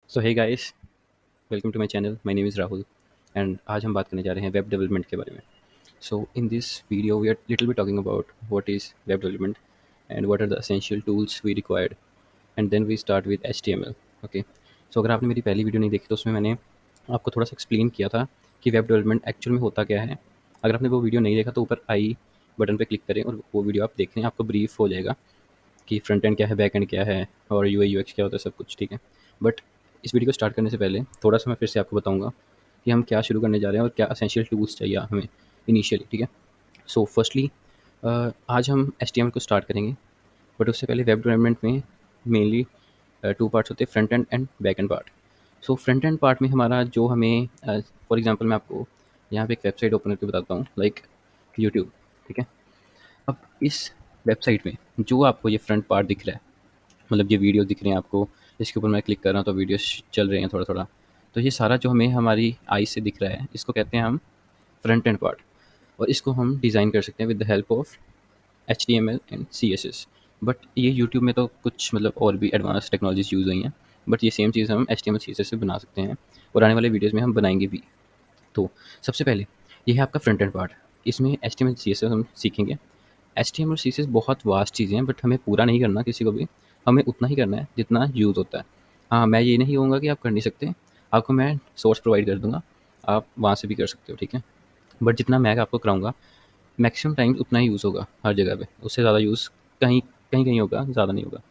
So hey guys, welcome to my channel. My name is Rahul and आज हम बात करने जा रहे हैं वेब डेवलपमेंट के बारे में। So in this video we are little bit talking about what is web development and what are the essential tools we required and then we start with HTML। Okay, so अगर आपने मेरी पहली video नहीं देखी तो उसमें मैंने आपको थोड़ा सा एक्सप्लेन किया था कि वेब डेवलपमेंट एक्चुअल में होता क्या है। अगर आपने वो वीडियो नहीं देखा तो ऊपर आई बटन पे क्लिक करें और वो वीडियो आप देख लें, आपको ब्रीफ हो जाएगा कि फ्रंट एंड क्या है, बैक एंड क्या है और यूआई यूएक्स क्या होता है, सब कुछ ठीक है। बट इस वीडियो को स्टार्ट करने से पहले थोड़ा सा मैं फिर से आपको बताऊंगा कि हम क्या शुरू करने जा रहे हैं और क्या असेंशियल टूल्स चाहिए हमें इनिशियली, ठीक है। सो फर्स्टली आज हम HTML को स्टार्ट करेंगे, बट उससे पहले वेब डेवलपमेंट में मेनली टू पार्ट्स होते हैं, front end and back and part. So front end part में हमारा जो हमें फॉर एग्जांपल मैं आपको यहाँ पे एक वेबसाइट ओपन करके बताता हूँ, लाइक यूट्यूब, ठीक है। अब इस वेबसाइट में जो आपको ये फ्रंट पार्ट दिख रहा है, मतलब ये वीडियो दिख रहे हैं आपको, इसके ऊपर मैं क्लिक कर रहा हूँ तो वीडियोस चल रहे हैं थोड़ा थोड़ा, तो ये सारा जो हमें हमारी आई से दिख रहा है इसको कहते हैं हम फ्रंट एंड पार्ट। और इसको हम डिज़ाइन कर सकते हैं with the help of HTML and CSS। But ये यूट्यूब में तो कुछ मतलब और भी एडवांस टेक्नोलॉजीज यूज़ हुई हैं, बट ये सेम चीज़ हम HTML CSS से बना सकते हैं और आने वाले वीडियोज़ में हम बनाएंगे भी। तो सबसे पहले ये है आपका फ्रंट एंड पार्ट। इसमें HTML CSS हम सीखेंगे। HTML और CSS बहुत वास्ट चीज़ें हैं, बट हमें पूरा नहीं करना किसी को भी, हमें उतना ही करना है जितना यूज़ होता है। हाँ, मैं ये नहीं कहूँगा कि आप कर नहीं सकते, आपको मैं सोर्स प्रोवाइड कर दूँगा, आप वहाँ से भी कर सकते हो, ठीक है। बट जितना मैं आपको कराऊँगा मैक्सिमम टाइम उतना ही यूज़ होगा हर जगह पे, उससे ज़्यादा यूज़ कहीं कहीं कहीं होगा, ज़्यादा नहीं होगा,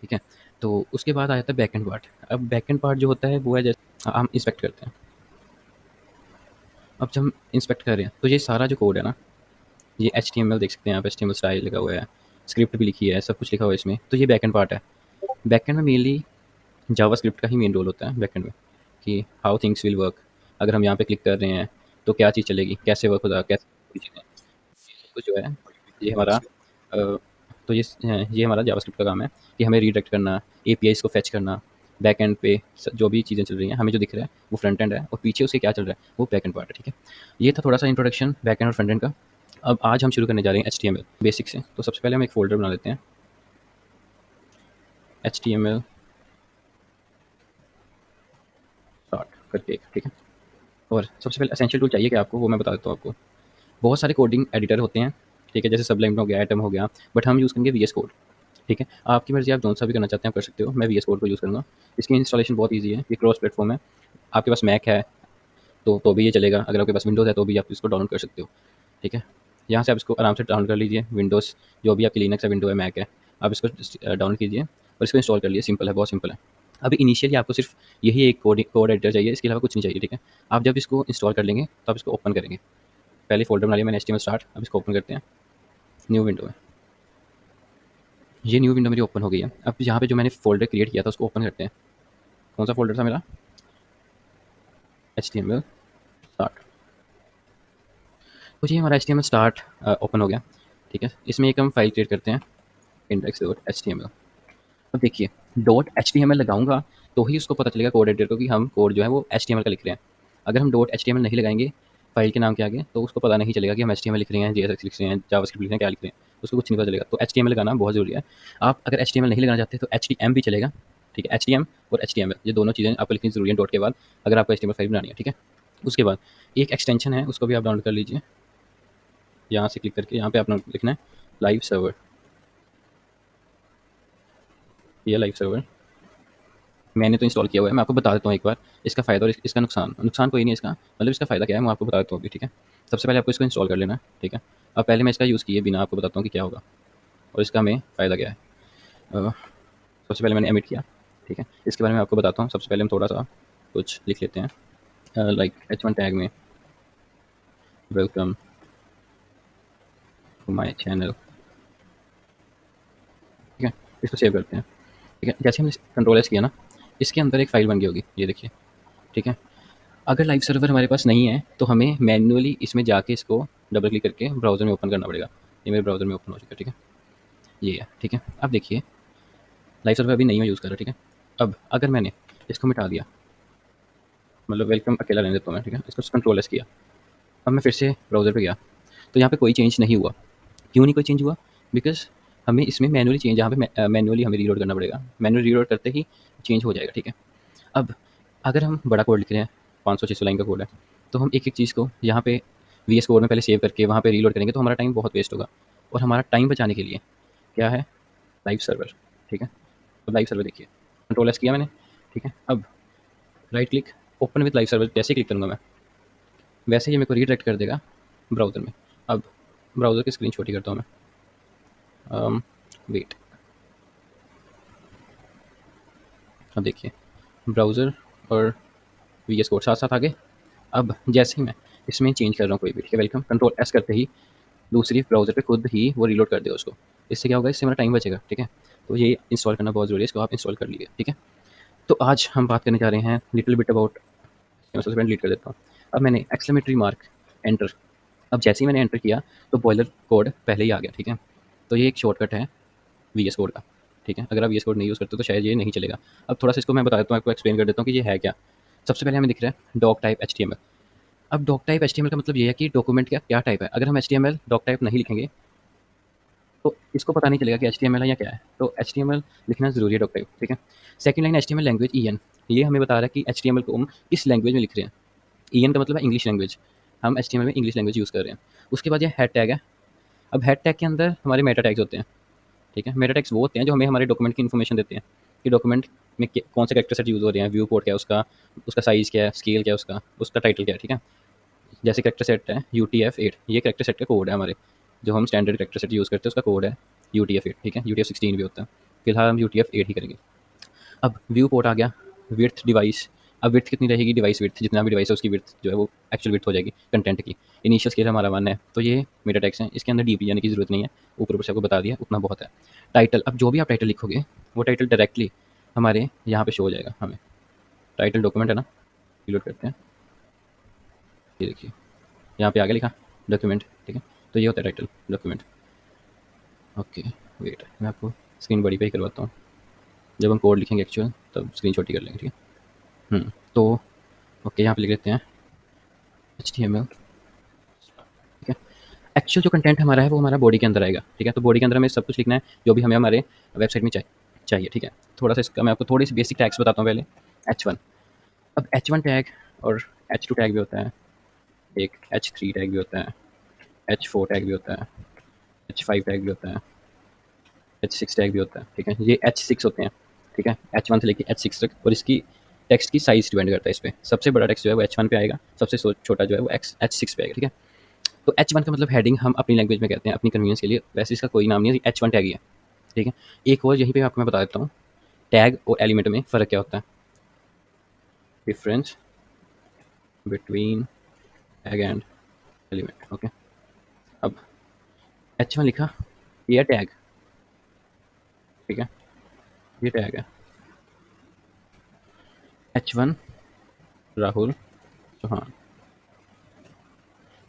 ठीक है। तो उसके बाद आ जाता है बैक एंड पार्ट। अब बैक एंड पार्ट जो होता है वो है जैसे हम इंस्पेक्ट करते हैं। अब जब हम इंस्पेक्ट कर रहे हैं तो ये सारा जो कोड है ना, ये HTML देख सकते हैं आप, HTML स्टाइल लिखा हुआ है, स्क्रिप्ट भी लिखी है, सब कुछ लिखा हुआ है इसमें, तो ये बैक एंड पार्ट है। बैक एंड में मेनली जावास्क्रिप्ट का ही मेन रोल होता है बैक एंड में, कि हाउ थिंग्स विल वर्क। अगर हम यहाँ पे क्लिक कर रहे हैं तो क्या चीज़ चलेगी, कैसे वर्क होगा, कैसे पूरी चीज़ें, सब कुछ जो है ये हमारा तो ये हमारा जावास्क्रिप्ट का काम है कि हमें रीडायरेक्ट करना, APIs को फेच करना, बैक एंड पे जो भी चीज़ें चल रही हैं, हमें जो दिख रहा है वो फ्रंट एंड है और पीछे उसके क्या चल रहा है वो बैक एंड पार्ट है, ठीक है। ये था थोड़ा सा इंट्रोडक्शन बैक एंड और फ्रंट एंड का। अब आज हम शुरू करने जा रहे हैं HTML बेसिक से। तो सबसे पहले हम एक फ़ोल्डर बना लेते हैं, HTML स्टार्ट करके एक, ठीक है। और सबसे पहले एसेंशियल टूल चाहिए कि आपको, वो मैं बता देता हूँ आपको। बहुत सारे कोडिंग एडिटर होते हैं, ठीक है, जैसे सबलाइन हो गया, एटम हो गया, बट हम यूज़ करेंगे VS कोड, ठीक है। आपकी मर्ज़ी, आप जौन सा भी करना चाहते हैं आप कर सकते हो। मैं VS कोड को यूज़ करूँगा। इसकी इंस्टॉलेशन बहुत ईजी है, ये क्रॉस प्लेटफॉर्म है। आपके पास मैक है तो भी ये चलेगा, अगर आपके पास विंडोज़ है तो भी आप इसको डाउनलोड कर सकते हो, ठीक है। यहाँ से आप इसको आराम से डाउनलोड कर लीजिए। विंडोज़ जो भी आपकी लिनक्स है, विंडो है, मैक है, आप इसको डाउनलोड कीजिए और इसको इंस्टॉल कर लिए। सिंपल है, बहुत सिंपल है। अभी इनिशियली आपको सिर्फ यही एक कोड एडिटर चाहिए, इसके अलावा कुछ नहीं चाहिए, ठीक है। आप जब इसको इंस्टॉल कर लेंगे तो आप इसको ओपन करेंगे। पहले फ़ोल्डर बना लिया मैंने HTML स्टार्ट, अब इसको ओपन करते हैं न्यू विंडो में। ये न्यू विंडो मेरी ओपन हो गई है। अब यहाँ पे जो मैंने फ़ोल्डर क्रिएट किया था उसको ओपन करते हैं। कौन सा फ़ोल्डर था मेरा? HTML start. तो ये हमारा HTML स्टार्ट ओपन हो गया, ठीक है। इसमें एक हम फाइल क्रिएट करते हैं, index.html। अब देखिए, .html लगाऊंगा तो ही उसको पता चलेगा कोड एडिटर को कि हम कोड जो है वो HTML का लिख रहे हैं। अगर हम .html नहीं लगाएंगे फाइल के नाम के आगे तो उसको पता नहीं चलेगा कि हम HTML लिख रहे हैं, JSX लिख रहे हैं, जावास्क्रिप्ट लिख रहे हैं, क्या लिख रहे हैं, उसको कुछ नहीं पता चलेगा। तो HTML लगाना बहुत ज़रूरी है। आप अगर HTML नहीं लगाना चाहते तो HTM भी चलेगा, ठीक है। HTM और HTML ये दोनों चीज़ें आपको लिखनी ज़रूरी है डॉट के बाद, अगर आपको HTML फाइल बनानी है, ठीक है। उसके बाद एक एक्सटेंशन है, उसको भी आप डाउनलोड कर लीजिए। यहाँ से क्लिक करके यहाँ पे आपने लिखना है लाइव सर्वर। ये लाइव सर्वर मैंने तो इंस्टॉल किया हुआ है। मैं आपको बता देता हूँ एक बार इसका फ़ायदा और इसका नुकसान। नुकसान कोई नहीं है इसका, मतलब इसका फ़ायदा क्या है मैं आपको बता देता हूँ अभी, ठीक है। सबसे पहले आपको इसको इंस्टॉल कर लेना है, ठीक है। अब पहले मैं इसका यूज़ किए बिना आपको बताता हूँ कि क्या होगा और इसका हमें फ़ायदा क्या है। अ, सबसे पहले मैंने एमिट किया, ठीक है। इसके बारे में आपको बताता हूँ। सबसे पहले हम थोड़ा सा कुछ लिख लेते हैं, लाइक H1 टैग में वेलकम टू माई चैनल, ठीक है। इसको सेव करते हैं, ठीक है। जैसे हमने कंट्रोल एस किया ना, इसके अंदर एक फ़ाइल बन गई होगी, ये देखिए, ठीक है। अगर लाइव सर्वर हमारे पास नहीं है तो हमें मैन्युअली इसमें जाके इसको डबल क्लिक करके ब्राउज़र में ओपन करना पड़ेगा। ये मेरे ब्राउज़र में ओपन हो चुका है, ठीक है। ये है, ठीक है। अब देखिए लाइव सर्वर अभी नहीं मैं यूज़ कर रहा, ठीक है। अब अगर मैंने इसको मिटा दिया, मतलब वेलकम अकेला रहने देता हूँ मैं, ठीक है। इसको कंट्रोल एस किया, अब मैं फिर से ब्राउज़र पे गया तो यहाँ पे कोई चेंज नहीं हुआ। क्यों नहीं कोई चेंज हुआ? बिकॉज़ हमें इसमें मैनुअली चेंज, यहाँ पे मैनुअली हमें रीलोड करना पड़ेगा। मैनुअली रीलोड करते ही चेंज हो जाएगा, ठीक है। अब अगर हम बड़ा कोड लिख रहे हैं, 500-600 लाइन का कोड है, तो हम एक-एक चीज़ को यहाँ पे वीएस कोड में पहले सेव करके वहाँ पे रीलोड करेंगे तो हमारा टाइम बहुत वेस्ट होगा। और हमारा टाइम बचाने के लिए क्या है, लाइव सर्वर, ठीक है? तो लाइव सर्वर देखिए, कंट्रोल एस किया मैंने, ठीक है? अब right click, open with live server जैसे ही क्लिक करूँगा मैं, वैसे ही मेरे को रीडायरेक्ट कर देगा ब्राउज़र में। अब ब्राउज़र की स्क्रीन छोटी करता हूँ मैं। वेट, अब देखिए ब्राउज़र और वीएस कोड साथ-साथ आ गए। अब जैसे ही मैं इसमें चेंज कर रहा हूँ कोई भी, ठीक है, वेलकम, कंट्रोल एस करते ही दूसरी ब्राउज़र पे खुद ही वो रीलोड कर देगा उसको। इससे क्या होगा, इससे हमारा टाइम बचेगा, ठीक है? तो ये इंस्टॉल करना बहुत ज़रूरी है, इसको आप इंस्टॉल कर लीजिए, ठीक है? तो आज हम बात करने जा रहे हैं लिटिल बिट अबाउट, मैं सबसे पहले डिलीट कर देता हूँ। अब मैंने एक्सक्लेमेटरी मार्क एंटर, अब जैसे ही मैंने एंटर किया तो बॉयलर कोड पहले ही आ गया, ठीक है? तो ये एक शॉर्टकट है वीएस कोड का, ठीक है? अगर आप वीएस कोड नहीं यूज़ करते तो शायद ये नहीं चलेगा। अब थोड़ा-सा इसको मैं बता देता हूँ, आपको एक्सप्लेन कर देता हूँ कि ये है क्या। सबसे पहले हमें दिख रहा है डॉक टाइप एचटीएमएल। अब डॉक टाइप एचटीएमएल का मतलब ये है कि डॉक्यूमेंट का क्या टाइप है। अगर हम एचटीएमएल डॉक टाइप नहीं लिखेंगे तो इसको पता नहीं चलेगा कि एचटीएमएल है या क्या है। तो एचटीएमएल लिखना ज़रूरी है डॉक टाइप, ठीक है? Second line HTML language EN, ये हमें बता रहा है कि एचटीएमएल को हम किस लैंग्वेज में लिख रहे हैं। ईएन का मतलब है इंग्लिश लैंग्वेज, हम एचटीएमएल में इंग्लिश लैंग्वेज यूज़ कर रहे हैं। उसके बाद ये हेड टैग है। अब हेड टैग के अंदर हमारे मेटा टैग्स होते हैं, ठीक है? मेटा टैग्स वो होते हैं जो हमें हमारे डॉक्यूमेंट की इन्फॉर्मेशन देते हैं कि डॉक्यूमेंट में कौन से कैरेक्टर सेट यूज़ हो रहे हैं, व्यू पोर्ट क्या है उसका, उसका साइज़ क्या है, स्केल क्या है उसका, उसका टाइटल क्या है, ठीक है? जैसे कैरेक्टर सेट है UTF-8, ये कैरेक्टर सेट का कोड है हमारे, जो हम स्टैंडर्ड कैरेक्टर सेट यूज़ करते हैं उसका कोड है UTF-8, ठीक है? UTF-16 भी होता है, फिलहाल हम UTF-8 ही करेंगे। अब व्यू पोर्ट आ गया, विड्थ डिवाइस, अब विड्थ कितनी रहेगी, डिवाइस विड्थ, जितना भी डिवाइस है उसकी विड्थ जो है वो एक्चुअल विड्थ हो जाएगी कंटेंट की। इनिशियल स्केल हमारा 1 है, तो ये मेरा टैक्स है, इसके अंदर डीपी जाने की ज़रूरत नहीं है, ऊपर ऊपर से आपको बता दिया, उतना बहुत है। टाइटल, अब जो भी आप टाइटल लिखोगे वो टाइटल डायरेक्टली हमारे यहाँ पे शो हो जाएगा हमें। टाइटल डॉक्यूमेंट है ना, रिलोड करते हैं, ये देखिए यहाँ पे आगे लिखा डॉक्यूमेंट, ठीक है? तो ये होता है टाइटल डॉक्यूमेंट। ओके, वेट, मैं आपको स्क्रीन बड़ी पे ही करवाता हूँ, जब हम कोड लिखेंगे एक्चुअल तब स्क्रीन छोटी कर लेंगे, ठीक है? तो ओके, यहाँ पे लिख लेते हैं HTML, ठीक है? एक्चुअल जो कंटेंट हमारा है वो हमारा बॉडी के अंदर आएगा, ठीक है? तो बॉडी के अंदर हमें सब कुछ लिखना है जो भी हमें हमारे वेबसाइट में चाहिए, ठीक है? थोड़ा सा इसका मैं आपको थोड़ी सी बेसिक टैग्स बताता हूँ पहले। H1, अब H1 टैग और H2 टैग भी होता है, एक H3 टैग भी होता है, H4 टैग भी होता है, H5 टैग भी होता है, H6 टैग भी होता है, ठीक है? ये H6 होते हैं, ठीक है? H1 से लेके H6 तक, और इसकी टेक्स्ट की साइज़ डिपेंड करता है इस पे। सबसे बड़ा टेक्स्ट जो है वो H1 पे आएगा, सबसे छोटा जो है वो H6 पे आएगा, ठीक है? तो H1 का मतलब हेडिंग हम अपनी लैंग्वेज में कहते हैं अपनी कन्वीनियंस के लिए, वैसे इसका कोई नाम नहीं है, H1 टैग ही है, ठीक है? एक और यहीं पे आपको मैं बता देता हूँ, टैग और एलिमेंट में फ़र्क क्या होता है। Difference between tag and element, okay? अब H1 लिखा, ये है टैग, ठीक है? ये टैग है H1 राहुल चौहान,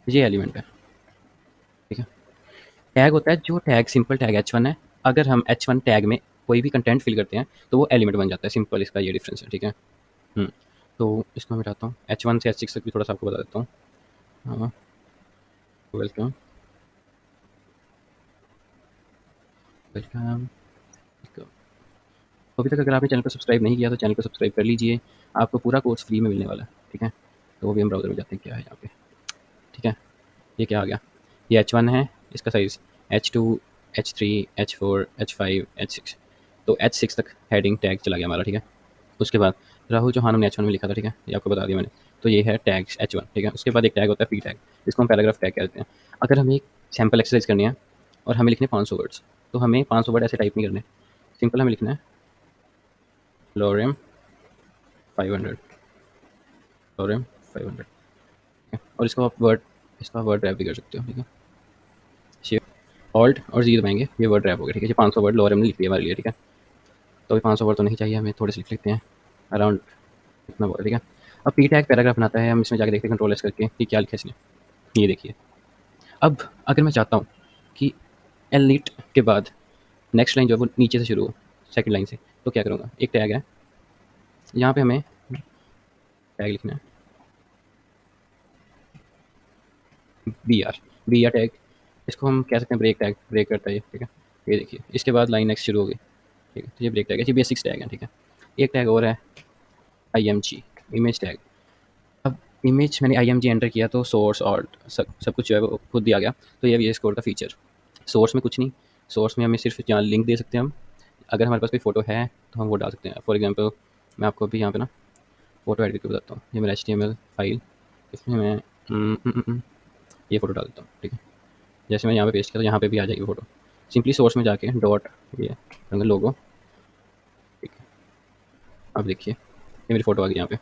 ये एलिमेंट है, ठीक है? टैग होता है जो टैग, सिंपल टैग H1 है, अगर हम H1 टैग में कोई भी कंटेंट फिल करते हैं तो वो एलिमेंट बन जाता है, सिंपल इसका ये डिफरेंस है, ठीक है? तो इसको मैं मिटाता हूँ, H1 से H6 तक भी थोड़ा सा आपको बता देता हूँ। हाँ, वेलकम, वेलकम, वेलकम। अभी तक अगर आपने चैनल को सब्सक्राइब नहीं किया तो चैनल को सब्सक्राइब कर लीजिए, आपको पूरा कोर्स फ्री में मिलने वाला है, ठीक है? तो वो भी हम ब्राउज़र में जाते हैं, क्या है यहाँ पे, ठीक है? ये क्या आ गया, ये H1 है, इसका size H2, H3, H4, H5, H6, तो H6 तक हेडिंग टैग चला गया हमारा, ठीक है? उसके बाद राहुल चौहान हमने H1 में लिखा था, ठीक है? ये आपको बता दिया मैंने, तो ये है टैग्स H1, ठीक है? उसके बाद एक टैग होता है पी टैग, जिसको हम पैराग्राफ टैग कहते हैं। अगर हमें एक सैम्पल एक्सरसाइज करनी है और हमें लिखने 500 वर्ड्स, तो हमें 500 वर्ड ऐसे टाइप नहीं करने, सिंपल हमें लिखना है लोरेम 500, लोरेम 500, ठीक है? और इसका वर्ड रैप भी कर सकते हो, ठीक है? शिफ्ट ऑल्ट और जी दबाएंगे, ये वर्ड रैप हो गया, ठीक है? ये 500 वर्ड लोरेम ने लिख दिया हमारे लिए, ठीक है? तो अभी 500 वर्ड तो नहीं चाहिए हमें, थोड़े से लिख लेते हैं, अराउंड इतना वर्ड, ठीक है? अब पी टैग पैराग्राफ बनाता है, हम इसमें जाके देखते हैं कंट्रोल एस करके कि क्या लिखा है इसने, ये देखिए। अब अगर मैं चाहता हूँ कि एलिट के बाद नेक्स्ट लाइन जो है वो नीचे से शुरू हो, सेकंड लाइन से, तो क्या करूँगा, एक टैग है, यहाँ पे हमें टैग लिखना है बी आर टैग, इसको हम कह सकते हैं ब्रेक टैग, ब्रेक करता है ये, ठीक है? ये देखिए, इसके बाद लाइन नेक्स्ट शुरू हो गई, ठीक है? तो ये ब्रेक टैग है, ये बेसिक्स टैग है, ठीक है? एक टैग और है IMG, इमेज टैग। अब इमेज मैंने IMG एंटर किया तो सोर्स और सब कुछ जो है वो खुद दिया गया। तो ये VS कोड का फीचर। सोर्स में कुछ नहीं, सोर्स में हमें सिर्फ यहाँ लिंक दे सकते हैं हम। अगर हमारे पास कोई फ़ोटो है तो हम वो डाल सकते हैं। फॉर एग्जांपल मैं आपको अभी यहाँ पे ना फ़ोटो एडिट करके बताता हूँ। ये मेरा HTML फाइल, इसमें मैं ये फ़ोटो डाल देता हूँ, ठीक है। जैसे मैं यहाँ पे पेस्ट किया तो यहाँ पे भी आ जाएगी फ़ोटो। सिंपली सोर्स में जाके डॉट ये लोगो, ठीक है। अब देखिए ये मेरी फ़ोटो आ गई यहाँ पे।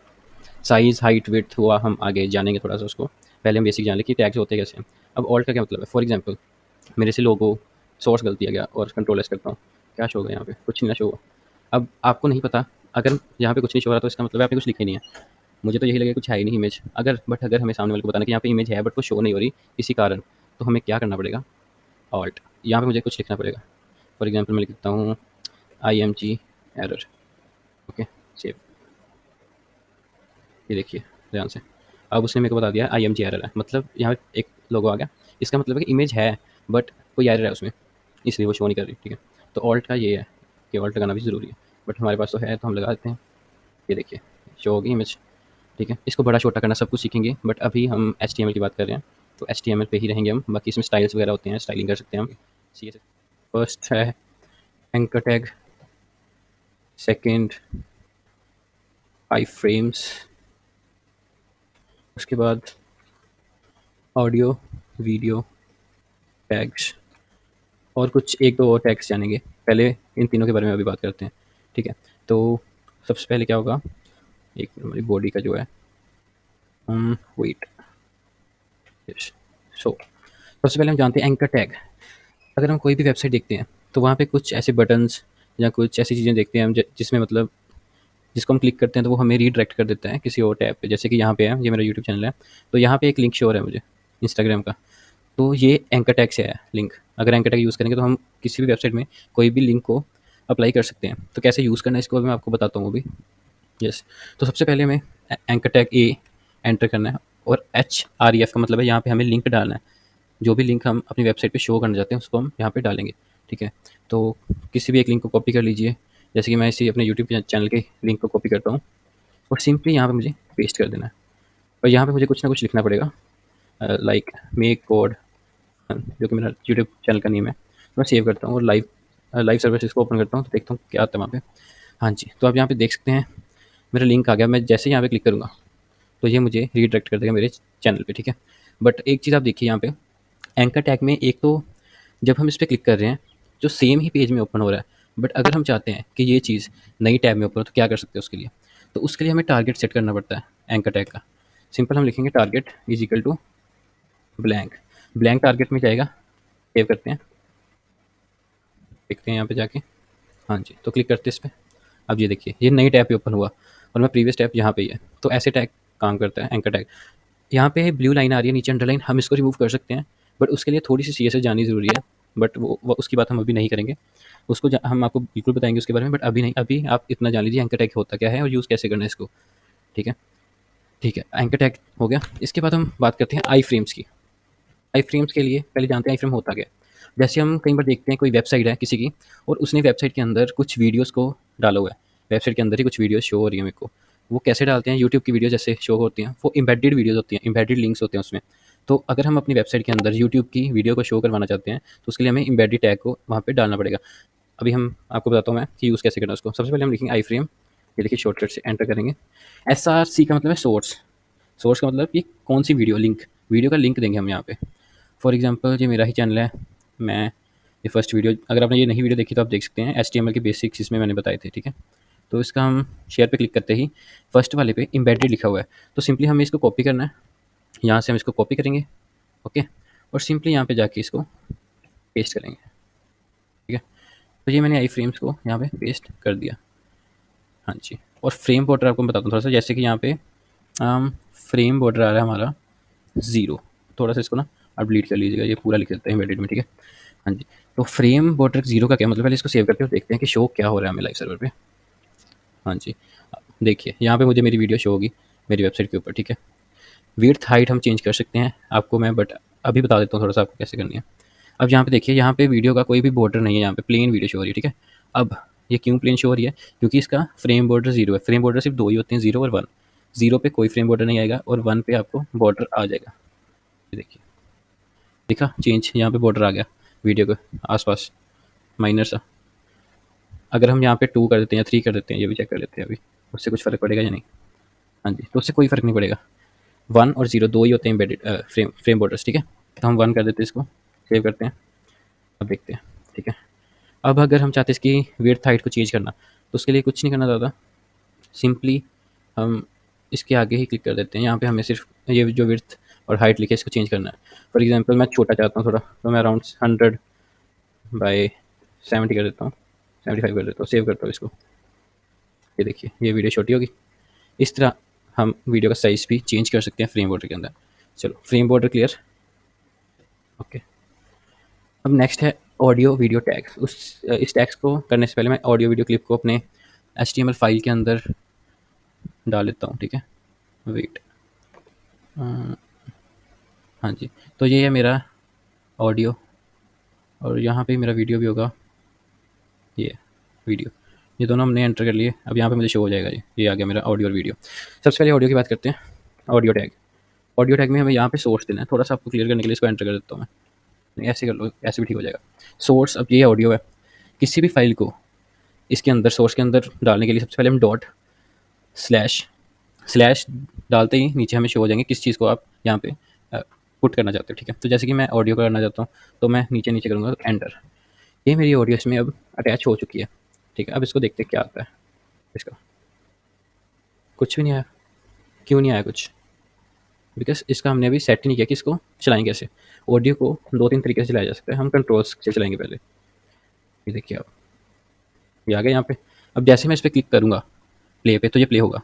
साइज़, हाइट, विड्थ हुआ, हम आगे जानेंगे थोड़ा सा उसको। पहले हम बेसिक जान लें कि टैग्स होते कैसे हैं। अब ऑल्ट का क्या मतलब है? फॉर एग्जांपल मेरे से लोगो सोर्स गलत दिया गया और कंट्रोल एस करता हूँ, क्या शो होगा यहाँ पे? कुछ नहीं ना शो हुआ। अब आपको नहीं पता, अगर यहाँ पे कुछ नहीं शो हो रहा तो इसका मतलब है आपने कुछ लिखा ही नहीं है। मुझे तो यही लगेगा कुछ है ही नहीं इमेज। अगर हमें सामने वाले को बताना कि यहाँ पे इमेज है बट वो शो नहीं हो रही किसी कारण, तो हमें क्या करना पड़ेगा? ऑल्ट। यहाँ पे मुझे कुछ लिखना पड़ेगा। फॉर एग्जांपल मैं लिख देता हूँ IMG एरर, ओके, सेव। ये देखिए ध्यान से। अब उसने मेरे को बता दिया IMG एरर है, मतलब यहाँ पे एक लोगो आ गया। इसका मतलब है कि इमेज है बट कोई एरर है उसमें, इसलिए वो शो नहीं कर रही, ठीक है। तो ऑल्ट का ये है कि ऑल्ट लगाना भी ज़रूरी है, बट हमारे पास तो है तो हम लगा देते हैं। ये देखिए शो होगी इमेज, ठीक है। इसको बड़ा छोटा करना सब कुछ सीखेंगे, बट अभी हम HTML की बात कर रहे हैं तो HTML पे ही रहेंगे हम। बाकी इसमें स्टाइल्स वगैरह होते हैं, स्टाइलिंग कर सकते हैं हम। CSS फर्स्ट है एंकर टैग, सेकंड आई फ्रेम्स, उसके बाद ऑडियो वीडियो टैग्स, और कुछ एक दो और टैग्स जानेंगे। पहले इन तीनों के बारे में अभी बात करते हैं, ठीक है। तो सबसे पहले क्या होगा, एक हमारी बॉडी का जो है वेट, यस। सो सबसे पहले हम जानते हैं एंकर टैग। अगर हम कोई भी वेबसाइट देखते हैं तो वहाँ पे कुछ ऐसे बटन्स या कुछ ऐसी चीज़ें देखते हैं हम जिसमें मतलब जिसको हम क्लिक करते हैं तो वो हमें रीडायरेक्ट कर देता है किसी और टैब पे। जैसे कि यहाँ पे है, ये मेरा यूट्यूब चैनल है, तो यहाँ पे एक लिंक शो हो रहा है मुझे इंस्टाग्राम का, तो ये एंकर टैग से आया लिंक। अगर एंकर टैग यूज़ करेंगे तो हम किसी भी वेबसाइट में कोई भी लिंक को अप्लाई कर सकते हैं। तो कैसे यूज़ करना है इसको मैं आपको बताता हूँ अभी। यस, तो सबसे पहले हमें एंकर टैग ए एंटर करना है, और HREF का मतलब है यहाँ पे हमें लिंक डालना है। जो भी लिंक हम अपनी वेबसाइट पे शो करना चाहते हैं उसको हम यहाँ पे डालेंगे, ठीक है। तो किसी भी एक लिंक को कॉपी कर लीजिए, जैसे कि मैं इसी अपने यूट्यूब चैनल के लिंक को कॉपी करता हूँ और सिंपली यहाँ पे मुझे पेस्ट कर देना है। और यहाँ पे मुझे कुछ ना कुछ लिखना पड़ेगा, लाइक मेक कोड, जो कि मेरा यूट्यूब चैनल का नेम है। मैं सेव करता हूँ और लाइव लाइव सर्विसेज को ओपन करता हूँ तो देखता हूँ क्या आता है वहाँ पे। हाँ जी, तो आप यहाँ पे देख सकते हैं मेरा लिंक आ गया। मैं जैसे ही यहाँ पे क्लिक करूँगा तो ये मुझे रीडायरेक्ट कर देगा मेरे चैनल पे, ठीक है। बट एक चीज़ आप देखिए यहाँ पे एंकर टैग में, एक तो जब हम इस पे क्लिक कर रहे हैं जो सेम ही पेज में ओपन हो रहा है, बट अगर हम चाहते हैं कि ये चीज़ नई टैब में ओपन हो तो क्या कर सकते हैं उसके लिए? तो उसके लिए हमें टारगेट सेट करना पड़ता है एंकर टैग का। सिंपल हम लिखेंगे target is equal to blank. Blank target में जाएगा, सेव करते हैं, देखते हैं यहाँ पे जाके। हाँ जी, तो क्लिक करते हैं इस पे। अब ये देखिए ये नई टैब पे ओपन हुआ और मैं प्रीवियस टैब यहाँ पे ही है। तो ऐसे टैग काम करता है एंकर टैग। यहाँ पे ब्लू लाइन आ रही है नीचे अंडरलाइन, हम इसको रिमूव कर सकते हैं, बट उसके लिए थोड़ी सी CSS जाननी ज़रूरी है। बट वो उसकी बात हम अभी नहीं करेंगे, उसको हम आपको बिल्कुल बताएंगे उसके बारे में, बट अभी नहीं। अभी आप इतना जान लीजिए एंकर टैग होता क्या है और यूज़ कैसे करना है इसको, ठीक है। ठीक है, एंकर टैग हो गया। इसके बाद हम बात करते हैं आई फ्रेम्स की। आई फ्रेम्स के लिए पहले जानते हैं आई फ्रेम होता क्या है। जैसे हम कई बार देखते हैं कोई वेबसाइट है किसी की और उसने वेबसाइट के अंदर कुछ वीडियोज़ को डाला हुआ है, वेबसाइट के अंदर ही कुछ वीडियोज़ शो हो रही है मेरे को। वो कैसे डालते हैं, यूट्यूब की वीडियो जैसे शो होती हैं, वो एम्बेडेड वीडियोज़ होती हैं, एम्बेडेड लिंक्स होते हैं उसमें। तो अगर हम अपनी वेबसाइट के अंदर यूट्यूब की वीडियो को शो करवाना चाहते हैं तो उसके लिए हमें एम्बेडेड टैग को वहाँ पे डालना पड़ेगा। अभी हम आपको बताता हूँ मैं कि यूज़ कैसे करना है उसको। सबसे पहले हम लिखेंगे आई फ्रेम, ये देखिए शॉर्टकट से एंटर करेंगे। SRC का मतलब है सोर्स, सोर्स का मतलब कि कौन सी वीडियो, लिंक, वीडियो का लिंक देंगे हम यहाँ पे। फॉर एग्जांपल ये मेरा ही चैनल है, मैं ये फर्स्ट वीडियो, अगर आपने ये नई वीडियो देखी तो आप देख सकते हैं HTML के बेसिक्स इसमें मैंने बताए थे, ठीक है। तो इसका हम शेयर पे क्लिक करते ही फर्स्ट वाले पे एम्बेडेड लिखा हुआ है, तो सिंपली हमें इसको कॉपी करना है। यहाँ से हम इसको कॉपी करेंगे, ओके, और सिंपली यहाँ पे जाके इसको पेस्ट करेंगे, ठीक है। तो ये मैंने आई फ्रेम्स को यहाँ पे पेस्ट कर दिया। हाँ जी, और फ्रेम बॉर्डर आपको मैं बताता हूँ थोड़ा सा। जैसे कि यहाँ पे फ्रेम बॉर्डर आ रहा है हमारा 0, थोड़ा सा इसको ना आप डिलीट कर लीजिएगा, ये पूरा लिख देते हैं एम्बेडेड में, ठीक है। हाँ जी, तो फ्रेम बॉर्डर 0 का क्या मतलब, पहले इसको सेव करके और देखते हैं कि शो क्या हो रहा है हमें लाइव सर्वर पे। हाँ जी, देखिए यहाँ पे मुझे मेरी वीडियो शो होगी मेरी वेबसाइट के ऊपर, ठीक है। विड्थ हाइट हम चेंज कर सकते हैं आपको मैं, बट अभी बता देता हूँ थोड़ा सा आपको कैसे करनी है। अब यहाँ पे देखिए, यहाँ पे वीडियो का कोई भी बॉर्डर नहीं है, यहाँ पे प्लेन वीडियो शो हो रही है, ठीक है। अब ये क्यों प्लेन शो हो रही है, क्योंकि इसका फ्रेम बॉर्डर 0 है। फ्रेम बॉर्डर सिर्फ 2 ही होते हैं, 0 और 1। 0 पे कोई फ्रेम बॉर्डर नहीं आएगा और 1 पे आपको बॉर्डर आ जाएगा। ये देखिए, दिखा चेंज, यहाँ पे बॉर्डर आ गया वीडियो के आसपास माइनर सा। अगर हम यहाँ पे 2 कर देते हैं या 3 कर देते हैं, ये भी चेक कर लेते हैं अभी, उससे कुछ फ़र्क पड़ेगा या नहीं। हाँ जी, तो उससे कोई फ़र्क नहीं पड़ेगा। 1 और 0 दो ही होते हैं एम्बेडेड फ्रेम बॉर्डर्स, ठीक है। तो हम 1 कर देते हैं, इसको सेव करते हैं। अब देखते हैं, ठीक है। अब अगर हम चाहते हैं इसकी विड्थ हाइट को चेंज करना, तो उसके लिए कुछ नहीं करना ज़्यादा, सिंपली हम इसके आगे ही क्लिक कर देते हैं। यहाँ पे हमें सिर्फ ये जो विड्थ और हाइट लिखे इसको चेंज करना है। फॉर एग्जांपल मैं छोटा चाहता हूँ थोड़ा, तो मैं अराउंड 100 बाय 70 कर देता हूँ, 75 कर देता हूँ, सेव करता हूँ इसको। ये देखिए, ये वीडियो छोटी होगी। इस तरह हम वीडियो का साइज़ भी चेंज कर सकते हैं फ्रेम बॉर्डर के अंदर। चलो, फ्रेम बॉर्डर क्लियर, ओके। अब नेक्स्ट है ऑडियो वीडियो टैग्स। इस टैग्स को करने से पहले मैं ऑडियो वीडियो क्लिप को अपने HTML फाइल के अंदर डाल लेता हूँ, ठीक है। वेट, हाँ जी, तो ये है मेरा ऑडियो और यहाँ पे मेरा वीडियो भी होगा, ये वीडियो। ये दोनों हमने एंटर कर लिए। अब यहाँ पे मुझे शो हो जाएगा, ये आ गया मेरा ऑडियो और वीडियो। सबसे पहले ऑडियो की बात करते हैं। ऑडियो टैग, ऑडियो टैग में हमें यहाँ पे सोर्स देना है। थोड़ा सा आपको क्लियर करने के लिए इसको एंटर कर देता हूँ मैं, नहीं ऐसे कर लो, ऐसे भी ठीक हो जाएगा। सोर्स, अब ये ऑडियो है, किसी भी फाइल को इसके अंदर सोर्स के अंदर डालने के लिए सबसे पहले हम डॉट स्लैश स्लैश डालते ही नीचे हमें शो हो जाएंगे किस चीज़ को आप यहाँ पे पुट करना चाहते हो, ठीक है। तो जैसे कि मैं ऑडियो करना चाहता हूँ, तो मैं नीचे नीचे करूँगा, तो एंटर। ये मेरी ऑडियो इसमें अब अटैच हो चुकी है, ठीक है। अब इसको देखते हैं क्या आता है इसका। कुछ भी नहीं आया। क्यों नहीं आया कुछ? बिकॉज इसका हमने अभी सेट ही नहीं किया कि इसको चलाएंगे कैसे। ऑडियो को 2-3 तरीके से चलाया जा सकता है। हम कंट्रोल्स से चलाएंगे पहले। ये देखिए, आप ये आ गया यहाँ पे। अब जैसे मैं इस पर क्लिक करूँगा प्ले पे, तो ये प्ले होगा,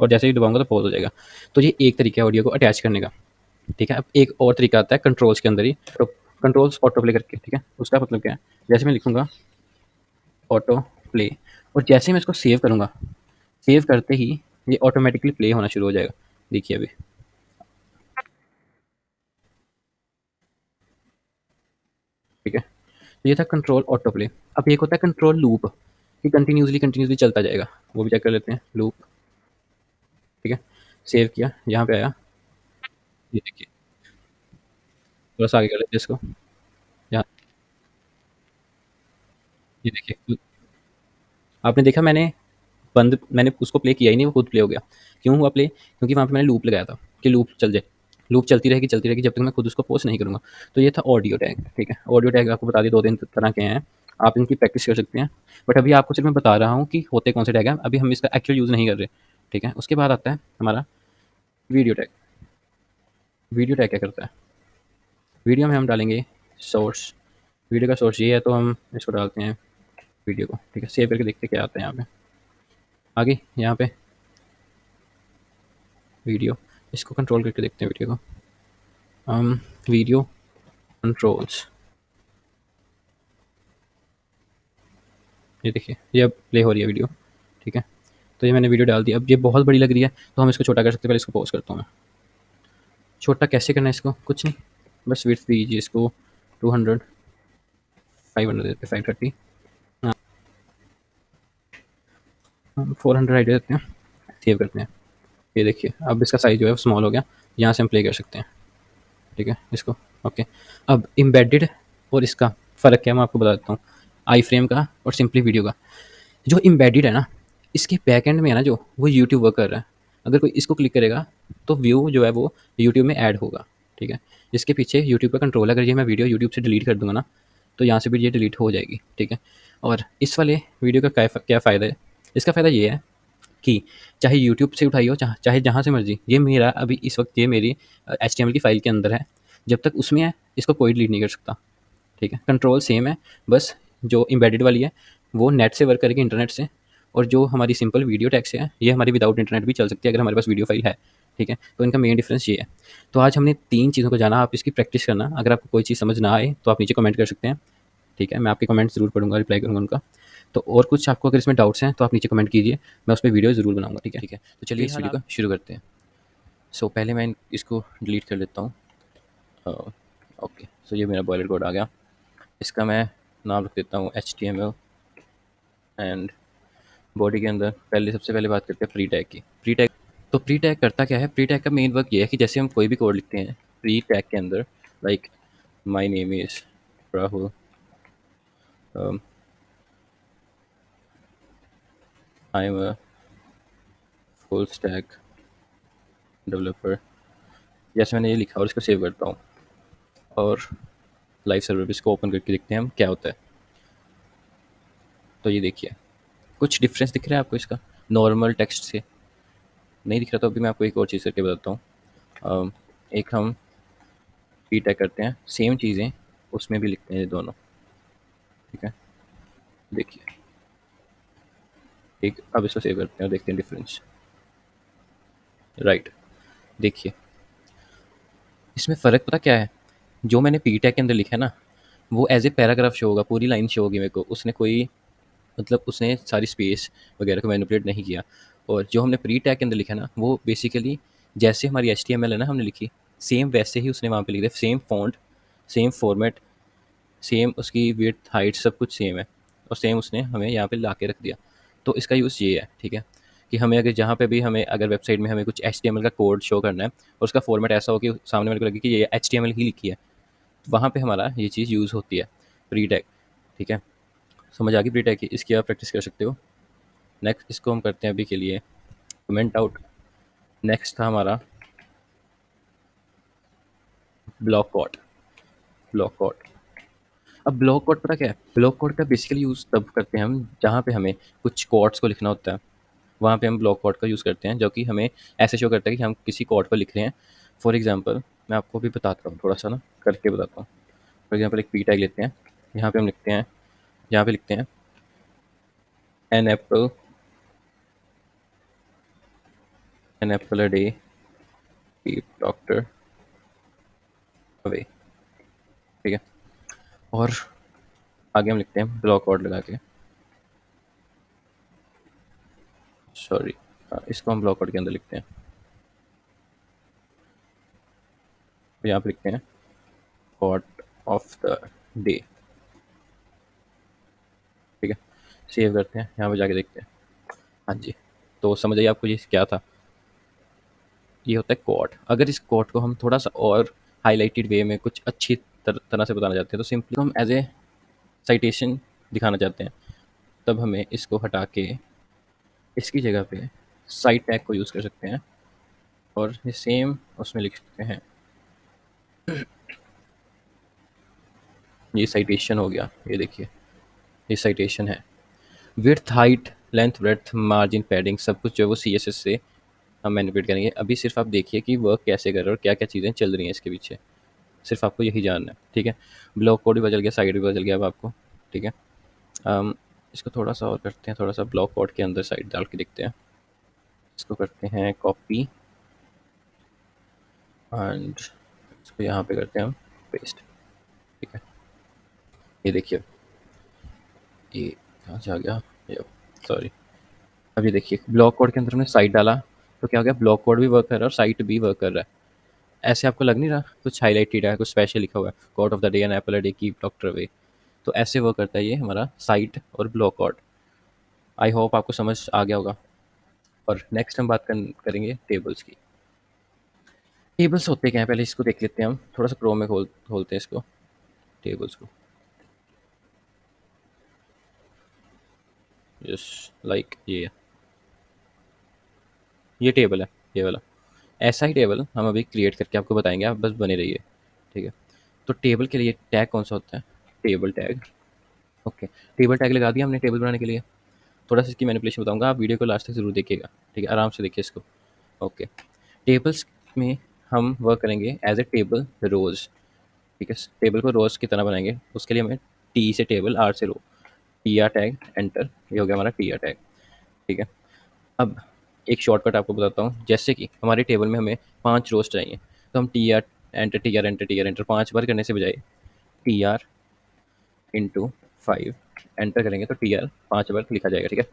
और जैसे ही दबाऊंगा तो पॉज हो जाएगा। तो ये एक तरीका है ऑडियो को अटैच करने का, ठीक है। अब एक और तरीका आता है कंट्रोल्स के अंदर ही, तो कंट्रोल्स ऑटो प्ले करके, ठीक है। उसका मतलब क्या है, जैसे मैं लिखूंगा ऑटो प्ले, और जैसे मैं इसको सेव करूंगा, सेव करते ही ये ऑटोमेटिकली प्ले होना शुरू हो जाएगा। देखिए अभी, ठीक है। तो ये था कंट्रोल ऑटो प्ले। अब एक होता है कंट्रोल लूप, कि कंटिन्यूसली कंटिन्यूसली चलता जाएगा। वो भी चेक कर लेते हैं, लूप, ठीक है। सेव किया, यहाँ पे आया, ये देखिए, थोड़ा सा आगे कर लेते हैं इसको। यहाँ, ये देखिए, आपने देखा, मैंने उसको प्ले किया ही नहीं, वो खुद प्ले हो गया। क्यों हुआ प्ले? क्योंकि वहाँ पे मैंने लूप लगाया था कि लूप चल जाए, लूप चलती रहेगी जब तक मैं खुद उसको पोस्ट नहीं करूँगा। तो ये था ऑडियो टैग, ठीक है। ऑडियो टैग आपको बता दिए 2-3 तरह के हैं, आप इनकी प्रैक्टिस कर सकते हैं। बट अभी आपको सिर्फ मैं बता रहा हूँ कि होते कौन से टैग हैं, अभी हम इसका एक्चुअल यूज़ नहीं कर रहे, ठीक है। उसके बाद आता है हमारा वीडियो टैग। वीडियो टैग क्या करता है? वीडियो में हम डालेंगे सोर्स। वीडियो का सोर्स ये है, तो हम इसको डालते हैं वीडियो को, ठीक है। सेव करके देखते हैं क्या आता है यहाँ पे आगे। यहाँ पे वीडियो, इसको कंट्रोल करके देखते हैं वीडियो को। वीडियो कंट्रोल्स, ये देखिए, ये अब प्ले हो रही है वीडियो, ठीक है। तो ये मैंने वीडियो डाल दी। अब ये बहुत बड़ी लग रही है, तो हम इसको छोटा कर सकते हैं। पहले इसको पॉज करता हूँ मैं। छोटा कैसे करना है इसको? कुछ नहीं, बस विड्थ दीजिए इसको 200, 500 देते हैं, 530, हाँ, 400 आइडिया देते हैं, सेव करते हैं। ये देखिए, अब इसका साइज़ जो है वो स्मॉल हो गया। यहाँ से हम प्ले कर सकते हैं, ठीक है, इसको, ओके। अब एम्बेडेड और इसका फ़र्क क्या है मैं आपको बता देता हूँ, आई फ्रेम का और सिंपली वीडियो का। जो एम्बेडेड है ना, इसके बैक एंड में है ना, जो वो यूट्यूब वर्क कर रहा है। अगर कोई इसको क्लिक करेगा, तो व्यू जो है वो यूट्यूब में ऐड होगा, ठीक है। इसके पीछे यूट्यूब का कंट्रोल है। अगर ये मैं वीडियो यूट्यूब से डिलीट कर दूंगा ना, तो यहाँ से भी ये डिलीट हो जाएगी, ठीक है। और इस वाले वीडियो का क्या क्या फ़ायदा है? इसका फ़ायदा ये है कि चाहे यूट्यूब से उठाई हो, चाहे जहाँ से मर्जी, ये मेरा अभी इस वक्त ये मेरी HTML की फ़ाइल के अंदर है। जब तक उसमें है, इसको कोई डिलीट नहीं कर सकता, ठीक है। कंट्रोल सेम है, बस जो एम्बेडेड वाली है वो नेट से वर्क करेगी, इंटरनेट से। और जो हमारी सिंपल वीडियो टैग से है, ये हमारी विदाउट इंटरनेट भी चल सकती है अगर हमारे पास वीडियो फाइल है, ठीक है। तो इनका मेन डिफरेंस ये है। तो आज हमने 3 चीज़ों को जाना, आप इसकी प्रैक्टिस करना। अगर आपको कोई चीज़ समझ ना आए, तो आप नीचे कमेंट कर सकते हैं, ठीक है। मैं आपके कमेंट ज़रूर पढ़ूंगा, रिप्लाई करूँगा उनका। तो और कुछ आपको अगर इसमें डाउट्स हैं, तो आप नीचे कमेंट कीजिए, मैं उस पर वीडियो ज़रूर बनाऊँगा, ठीक है, ठीक है। तो चलिए इस वीडियो को शुरू करते हैं। सो पहले मैं इसको डिलीट कर लेता हूँ। ओके, सो ये मेरा बॉयलर कोड आ गया। इसका मैं नाम रख देता हूँ HTML एंड बॉडी के अंदर पहले सबसे पहले बात करते हैं प्री टैग की। प्री टैग, तो प्री टैग करता क्या है? प्री टैग का मेन वर्क ये है कि जैसे हम कोई भी कोड लिखते हैं प्री टैग के अंदर, like my name is Rahul, I am a full stack developer, जैसे मैंने ये लिखा और इसको सेव करता हूँ और लाइव सर्वर पे इसको ओपन करके देखते हैं हम क्या होता है। तो ये देखिए, कुछ डिफरेंस दिख रहा है आपको इसका नॉर्मल टेक्स्ट से? नहीं दिख रहा तो अभी मैं आपको एक और चीज़ करके बताता हूँ। एक हम पी टैग करते हैं, सेम चीज़ें उसमें भी लिखते हैं ये दोनों, ठीक है? देखिए, एक अब इसको सेव करते हैं और देखते हैं डिफरेंस। राइट, देखिए इसमें फ़र्क पता क्या है? जो मैंने पी टैग के अंदर लिखा है ना, वो एज ए पैराग्राफ शो होगा, पूरी लाइन शो होगी मेरे को। उसने कोई मतलब उसने सारी स्पेस वगैरह को मैनिपुलेट नहीं किया। और जो हमने प्री टैग के अंदर लिखा है ना, वो बेसिकली जैसे हमारी एच है ना हमने लिखी, सेम वैसे ही उसने वहाँ पे लिख दिया। Same font, same format, same उसकी विड्थ हाइट सब कुछ सेम है, और सेम उसने हमें यहाँ पे ला के रख दिया। तो इसका यूज़ ये है, ठीक है, कि हमें अगर जहाँ पे भी हमें अगर वेबसाइट में हमें कुछ एच का कोड शो करना है और उसका फॉर्मेट ऐसा हो कि सामने वाले को लगे कि ये एच ही लिखी है, वहाँ पे हमारा ये चीज़ यूज़ होती है, प्री टैग। ठीक है, समझ आ गई प्री टैग की? इसकी आप प्रैक्टिस कर सकते हो। नेक्स्ट इसको हम करते हैं अभी के लिए कमेंट आउट। नेक्स्ट था हमारा ब्लॉक कोड। ब्लॉक कोड, अब ब्लॉक कोड पता क्या है? ब्लॉक कोड का बेसिकली यूज़ तब करते हैं हम जहाँ पे हमें कुछ कोड्स को लिखना होता है, वहाँ पे हम ब्लॉक कोड का यूज़ करते हैं, जो कि हमें ऐसे शो करता है कि हम किसी कोड पर लिख रहे हैं। फॉर एग्जांपल मैं आपको भी बताता हूँ, थोड़ा सा ना करके बताता हूँ। फॉर एग्जांपल एक पी टैग लेते हैं, यहाँ पे हम लिखते हैं, यहाँ पे लिखते हैं an apple a day keep doctor away, ठीक है? और आगे हम लिखते हैं ब्लॉक कोड लगा के, सॉरी, इसको हम ब्लॉक कोड के अंदर लिखते हैं। तो यहाँ पे लिखते हैं कोड ऑफ द डे, ठीक है? सेव करते हैं, यहाँ पे जाके देखते हैं। हाँ जी, तो समझ आइए आपको ये क्या था? ये होता है कोड। अगर इस कोड को हम थोड़ा सा और हाईलाइटेड वे में कुछ अच्छी तरह से बताना चाहते हैं, तो सिंपली हम एज ए साइटेशन दिखाना चाहते हैं, तब हमें इसको हटा के इसकी जगह पे साइट टैग को यूज़ कर सकते हैं और ये सेम उसमें लिख सकते हैं। ये साइटेशन हो गया, ये देखिए, ये साइटेशन है। Width height length breadth margin padding सब कुछ जो है वो सी एस एस से हम मैनिपुलेट करेंगे। अभी सिर्फ आप देखिए कि वर्क कैसे कर रहा है और क्या क्या चीज़ें चल रही हैं इसके पीछे, सिर्फ आपको यही जानना है, ठीक है? ब्लॉक कोड भी बदल गया, साइड भी बदल गया अब आपको, ठीक है? अम, इसको थोड़ा सा और करते हैं, थोड़ा सा ब्लॉक कोड के अंदर साइड डाल के देखते हैं। इसको करते हैं कॉपी एंड इसको यहाँ पे करते हैं हम पेस्ट, ठीक है? ये देखिए, ये कहाँ से आ गया, ये सॉरी। अब ये देखिए ब्लॉक कोड के अंदर हमने साइट डाला, तो क्या हो गया? ब्लॉक कोड भी वर्क कर रहा है और साइट भी वर्क कर रहा है। ऐसे आपको लग नहीं रहा कुछ हाईलाइटेड है, कुछ स्पेशल लिखा हुआ है, code of the day and Apple a day keep doctor away? तो ऐसे वर्क करता है ये हमारा साइट और ब्लॉक कोड। आई होप आपको समझ आ गया होगा। और नेक्स्ट हम बात करेंगे टेबल्स की। टेबल्स होते क्या हैं पहले इसको देख लेते हैं हम, थोड़ा सा क्रोम में खोलते हैं इसको, टेबल्स को। यस, लाइक ये टेबल है, ये वाला। ऐसा ही टेबल हम अभी क्रिएट करके आपको बताएंगे, आप बस बने रहिए, ठीक है? तो टेबल के लिए टैग कौन सा होता है? Table tag. Okay, table tag लगा दिया हमने टेबल बनाने के लिए। थोड़ा सा इसकी मैनिपुलेशन बताऊंगा, आप वीडियो को लास्ट तक जरूर देखिएगा, ठीक है? आराम से देखिए इसको। ओके, टेबल्स में हम वर्क करेंगे एज ए टेबल रोज, ठीक है? टेबल को रोज की तरह बनाएंगे, उसके लिए हमें टी से टेबल, आर से रो, टी आर टैग एंटर, ये हो गया हमारा टी आर टैग, ठीक है? अब एक शॉर्टकट आपको बताता हूँ, जैसे कि हमारे टेबल में हमें 5 रोज चाहिए, तो हम T R enter, T R enter, T R enter 5 बार करने से बजाय टी आर इंटू 5 एंटर करेंगे तो टी आर 5 बार लिखा जाएगा, ठीक है?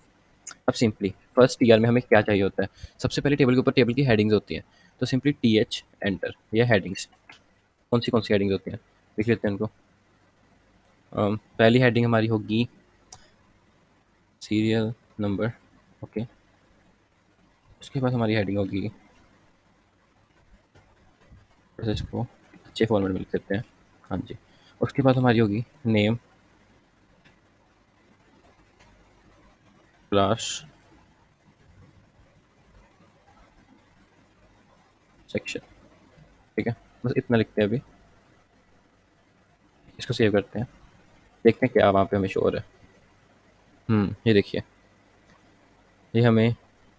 अब सिंपली फर्स्ट टीआर में हमें क्या चाहिए होता है? सबसे पहले टेबल के ऊपर टेबल की हेडिंग्स होती हैं, तो सिंपली टी एच एंटर, या हेडिंग्स। कौन सी हेडिंग्स होती हैं देख लेते हैं उनको। पहली हेडिंग हमारी होगी सीरियल नंबर, ओके, उसके बाद हमारी हेडिंग होगी, बस इसको अच्छे फॉर्मेट में लिख सकते हैं। हाँ जी। उसके बाद हमारी होगी नेम, क्लास, सेक्शन। ठीक है, बस इतना लिखते हैं अभी। इसको सेव करते हैं, देखते हैं क्या वहाँ पे हमें शो हो रहा है। ये देखिए, ये हमें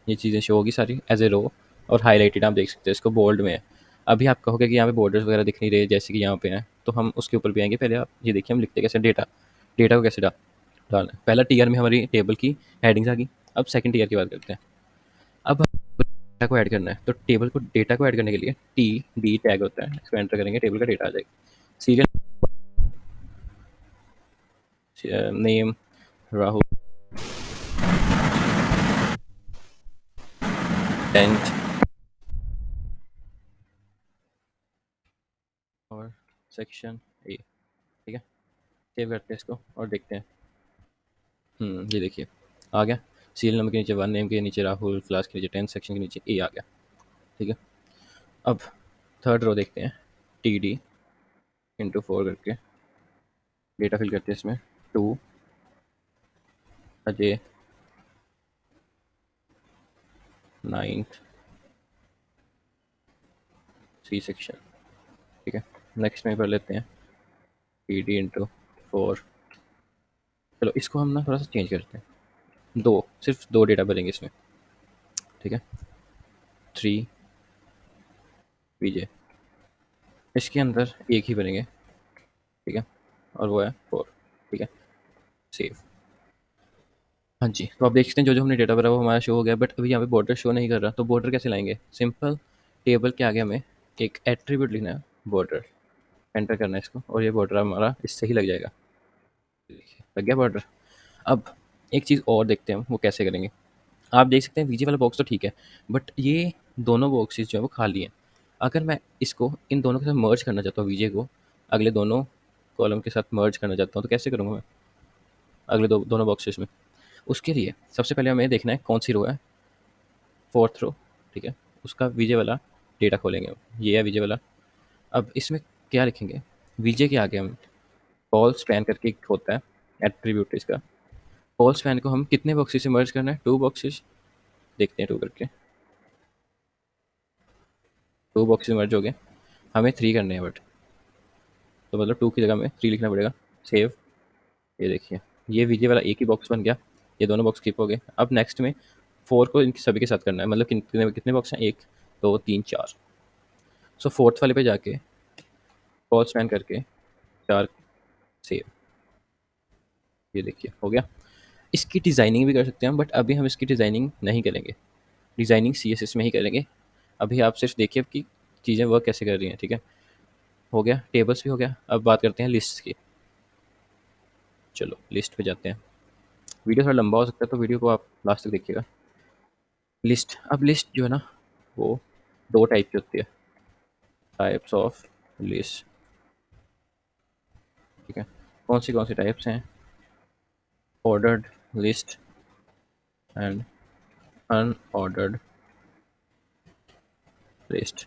ये चीज़ें शो होगी सारी एज ए रो, और हाईलाइटेड आप देख सकते हैं, इसको बोल्ड में है। अभी आप कहोगे कि यहाँ पे बॉर्डर्स वगैरह दिख नहीं रहे जैसे कि यहाँ पे हैं, तो हम उसके ऊपर भी आएंगे। पहले आप ये देखिए हम लिखते कैसे, डेटा। डेटा को कैसे डालना है। पहला टीयर में हमारी टेबल की हेडिंग्स आ गई। अब सेकंड टीयर की बात करते हैं। अब डेटा को ऐड करना है, तो टेबल को डेटा को ऐड करने के लिए टी डी टैग होता है, इसको एंटर करेंगे, टेबल का डेटा आ जाएगा। सीरियल नेम राहुल 10th और सेक्शन ए। ठीक है, सेव करते हैं इसको और देखते हैं। ये देखिए आ गया। सीरियल नंबर के नीचे 1, नेम के नीचे राहुल, क्लास के नीचे 10, सेक्शन के नीचे ए आ गया। ठीक है, अब थर्ड रो देखते हैं। टी डी इंटू 4 करके डेटा फिल करते हैं इसमें। 2 अजय 9th सी सेक्शन। ठीक है, नेक्स्ट में कर लेते हैं टी डी इंटू 4। चलो इसको हम ना थोड़ा सा चेंज करते हैं, दो, सिर्फ दो डेटा भरेंगे इसमें। ठीक है, 3 विजय, इसके अंदर एक ही भरेंगे। ठीक है, और वो है 4। ठीक है, सेव। हाँ जी, तो आप देख सकते हैं जो जो हमने डेटा भरा वो हमारा शो हो गया, बट अभी यहाँ पे बॉर्डर शो नहीं कर रहा। तो बॉर्डर कैसे लाएंगे? सिंपल, टेबल के आगे हमें एक एट्रीब्यूट लिखना है, बॉर्डर। एंटर करना है इसको, और ये बॉर्डर हमारा इससे ही लग जाएगा। देखिए लग गया बॉर्डर। अब एक चीज़ और देखते हैं हम वो कैसे करेंगे। आप देख सकते हैं वीजे वाला बॉक्स तो ठीक है, बट ये दोनों बॉक्सेस जो है वो खाली हैं। अगर मैं इसको इन दोनों के साथ मर्ज करना चाहता हूँ, वीजे को अगले दोनों कॉलम के साथ मर्ज करना चाहता हूँ, तो कैसे करूँगा मैं अगले दोनों बॉक्सेस में? उसके लिए सबसे पहले हमें देखना है कौन सी रो है, फोर्थ रो। ठीक है, उसका वीजे वाला डेटा खोलेंगे हम। ये है वीजे वाला। अब इसमें क्या लिखेंगे? वीजे के आगे हम कॉल स्पैन करके एक होता है एट्रीब्यूट इसका। कॉल स्पैन को हम कितने बॉक्सेस से मर्ज करना है? 2 बॉक्सेस। देखते हैं 2 करके, 2 बॉक्सेस मर्ज हो गए। हमें 3 करने हैं बट, तो मतलब 2 की जगह में 3 लिखना पड़ेगा। सेव। ये देखिए, ये वीजे वाला एक ही बॉक्स बन गया, ये दोनों बॉक्स स्किप हो गए। अब नेक्स्ट में 4 को इनके सभी के साथ करना है, मतलब कितने कितने बॉक्स हैं? 1 2 3 4। सो फोर्थ वाले पे जाके कॉल स्पैन करके 4 सेव। ये देखिए हो गया। इसकी डिज़ाइनिंग भी कर सकते हैं हम, बट अभी हम इसकी डिज़ाइनिंग नहीं करेंगे। डिज़ाइनिंग सीएसएस में ही करेंगे। अभी आप सिर्फ देखिए कि चीज़ें वर्क कैसे कर रही हैं। ठीक है, हो गया, टेबल्स भी हो गया। अब बात करते हैं लिस्ट की। चलो लिस्ट पे जाते हैं। वीडियो थोड़ा लंबा हो सकता है, तो वीडियो को आप लास्ट तक देखिएगा। लिस्ट, अब लिस्ट जो है ना वो 2 टाइप की होती है, टाइप्स ऑफ लिस्ट। ठीक है, कौन सी टाइप्स हैं? Ordered list and unordered list.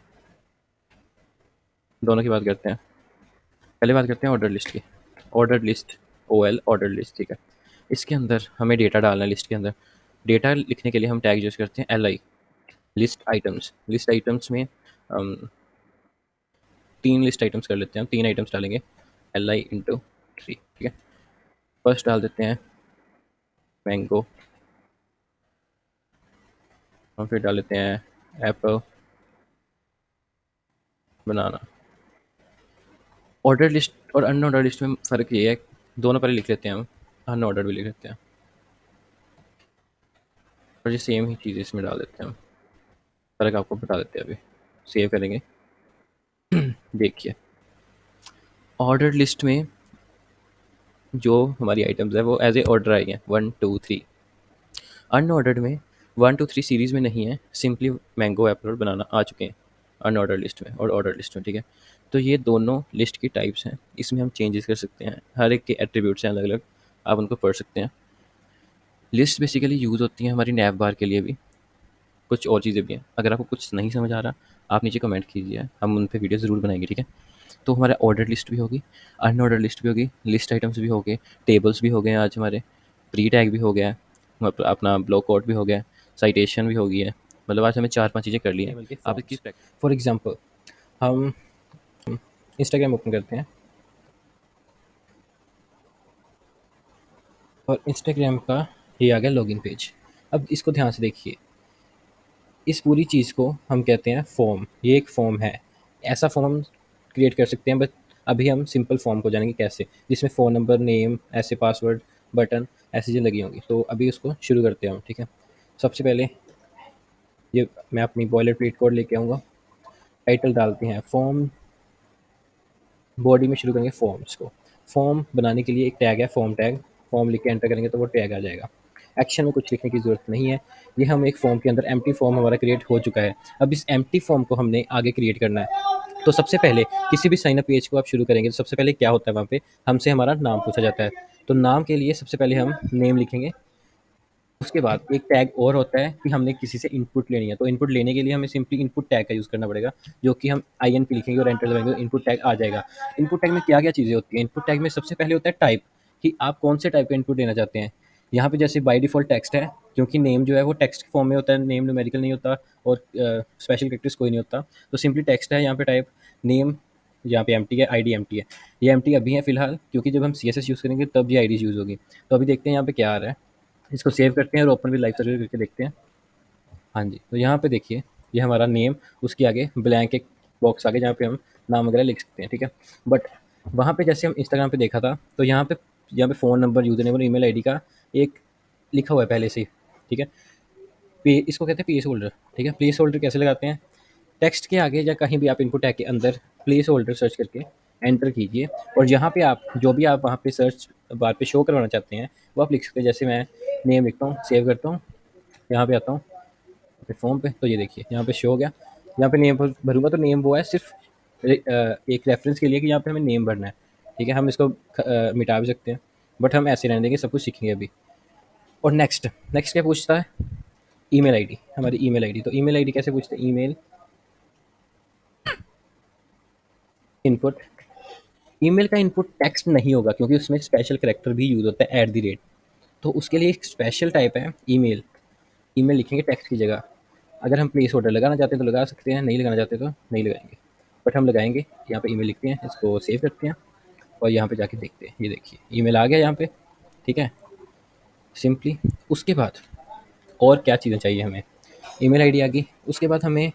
दोनों की बात करते हैं। पहले बात करते हैं ऑर्डर लिस्ट की। Order list, O L order list. ठीक है, इसके अंदर हमें डेटा डालना है। लिस्ट के अंदर डेटा लिखने के लिए हम टैग यूज़ करते हैं L I, list items. List items में हम 3 लिस्ट आइटम्स कर लेते हैं, हम 3 आइटम्स डालेंगे, एल आई इंटू 3। ठीक है, फर्स्ट डाल देते हैं मैंगो, और फिर डाल देते हैं एप्पल, बनाना। ऑर्डर लिस्ट और अनऑर्डर लिस्ट में फ़र्क ये है, दोनों पहले लिख लेते हैं हम, अनऑर्डर भी लिख लेते हैं, और ये सेम ही चीज़ इसमें डाल देते हैं हम। फ़र्क आपको बता देते हैं अभी। सेव करेंगे। देखिए, ऑर्डर लिस्ट में जो हमारी आइटम्स है वो एज ए ऑर्डर आई हैं, 1 2 3। अनऑर्डर्ड में 1 2 3 सीरीज़ में नहीं है, सिंपली मैंगो, एप्पल और बनाना आ चुके हैं अनऑर्डर लिस्ट में और ऑर्डर लिस्ट में। ठीक है, तो ये दोनों लिस्ट की टाइप्स हैं, इसमें हम चेंजेस कर सकते हैं। हर एक के एट्रीब्यूट्स हैं अलग अलग, आप उनको पढ़ सकते हैं। लिस्ट बेसिकली यूज़ होती है हमारी नैव बार के लिए भी, कुछ और चीज़ें भी हैं। अगर आपको कुछ नहीं समझ आ रहा, आप नीचे कमेंट कीजिए, हम उन पे वीडियो ज़रूर बनाएँगे, ठीक है? तो हमारा ऑर्डर लिस्ट भी होगी, अनऑर्डर लिस्ट भी होगी, लिस्ट आइटम्स भी हो गए, टेबल्स भी हो गए आज हमारे, प्री टैग भी हो गया है, अपना ब्लॉक आउट भी हो गया है, साइटेशन भी हो गई है। मतलब आज हमें 4-5 चीज़ें कर ली हैं। आप इसकी फॉर एग्ज़ाम्पल हम इंस्टाग्राम ओपन करते हैं और इंस्टाग्राम का ये आ गया लॉगिन पेज। अब इसको ध्यान से देखिए, इस पूरी चीज़ को हम कहते हैं फॉर्म। ये एक फॉर्म है। ऐसा फॉर्म क्रिएट कर सकते हैं, बट अभी हम सिंपल फॉर्म को जानेंगे कैसे, जिसमें फ़ोन नंबर, नेम, ऐसे पासवर्ड, बटन, ऐसी चीज़ें लगी होंगी। तो अभी उसको शुरू करते हैं हम, ठीक है? सबसे पहले ये मैं अपनी बॉयलर प्लेट कोड लेके आऊँगा। टाइटल डालते हैं फॉर्म, बॉडी में शुरू करेंगे फॉर्म्स को। फॉर्म बनाने के लिए एक टैग है फॉर्म टैग, फॉर्म लिख के एंटर करेंगे तो वो टैग आ जाएगा। एक्शन में कुछ लिखने की ज़रूरत नहीं है। ये हम एक फॉर्म के अंदर एम्प्टी फॉर्म हमारा क्रिएट हो चुका है। अब इस एम्प्टी फॉर्म को हमने आगे क्रिएट करना है। तो सबसे पहले किसी भी साइन अप पेज को आप शुरू करेंगे तो सबसे पहले क्या होता है, वहाँ पे हमसे हमारा नाम पूछा जाता है। तो नाम के लिए सबसे पहले हम नेम लिखेंगे। उसके बाद एक टैग और होता है कि हमने किसी से इनपुट लेनी है। तो इनपुट लेने के लिए हमें सिंपली इनपुट टैग का यूज़ करना पड़ेगा, जो कि हम INP लिखेंगे और एंटर दबाएँगे तो इनपुट टैग आ जाएगा। इनपुट टैग में क्या-क्या चीज़ें होती हैं? इनपुट टैग में सबसे पहले होता है टाइप, कि आप कौन से टाइप का इनपुट लेना चाहते हैं। यहाँ पे जैसे बाय डिफ़ॉल्ट टेक्स्ट है, क्योंकि नेम जो है वो टेक्स्ट फॉर्म में होता है, नेम न्यूमेरिकल नहीं होता और स्पेशल कैरेक्टर्स कोई नहीं होता। तो सिंपली टेक्स्ट है यहाँ पे टाइप, नेम यहाँ पे एम्प्टी है, आईडी एम्प्टी है। ये एम्प्टी अभी है फ़िलहाल, क्योंकि जब हम CSS यूज़ करेंगे तब ये आईडीज़ यूज़ होगी। तो अभी देखते हैं यहाँ पे क्या आ रहा है। इसको सेव करते हैं और ओपन विद लाइव सर्वर करके देखते हैं। हाँ जी, तो यहाँ पे देखिए, ये हमारा नेम, उसके आगे ब्लैंक एक बॉक्स आ गया जहाँ पे हम नाम वगैरह लिख सकते हैं, ठीक है? बट वहाँ पे जैसे हम इंस्टाग्राम पे देखा था, तो यहाँ पे फ़ोन नंबर, यूज़र नेम और ईमेल आईडी का एक लिखा हुआ है पहले से ही, ठीक है? पे इसको कहते हैं प्लेस होल्डर, ठीक है? प्लेस होल्डर कैसे लगाते हैं? टेक्स्ट के आगे या कहीं भी आप इनपुट टैग के अंदर प्लेस होल्डर सर्च करके एंटर कीजिए और यहाँ पे आप जो भी आप वहाँ पे सर्च बार पे शो करवाना चाहते हैं, वो आप लिख सकते हैं। जैसे मैं नेम लिखता हूँ, सेव करता हूँ, यहाँ पे आता हूँ अपने फ़ोन पे, तो ये देखिए यहाँ पे शो हो गया। यहाँ पे नेम भरूँगा तो नेम वो है सिर्फ एक रेफरेंस के लिए कि यहाँ पे हमें नेम भरना है, ठीक है? हम इसको मिटा भी सकते हैं, बट हम ऐसे रहने देंगे, सब कुछ सीखेंगे अभी। और नेक्स्ट नेक्स्ट क्या पूछता है? ईमेल आईडी, हमारी ईमेल आईडी। तो ईमेल आईडी कैसे पूछते हैं? ईमेल इनपुट, ईमेल का इनपुट टेक्स्ट नहीं होगा, क्योंकि उसमें स्पेशल करैक्टर भी यूज़ होता है @ तो उसके लिए एक स्पेशल टाइप है ईमेल। ईमेल लिखेंगे टेक्स्ट की जगह। अगर हम प्लेस होल्डर लगाना चाहते हैं तो लगा सकते हैं, नहीं लगाना चाहते तो नहीं लगाएंगे, बट हम लगाएंगे। यहाँ पे ईमेल लिखते हैं, इसको सेव करते हैं और यहाँ पे जाके देखते हैं। ये देखिए ईमेल आ गया यहाँ पे, ठीक है? सिंपली उसके बाद और क्या चीज़ें चाहिए हमें? ईमेल आईडी आ गई, उसके बाद हमें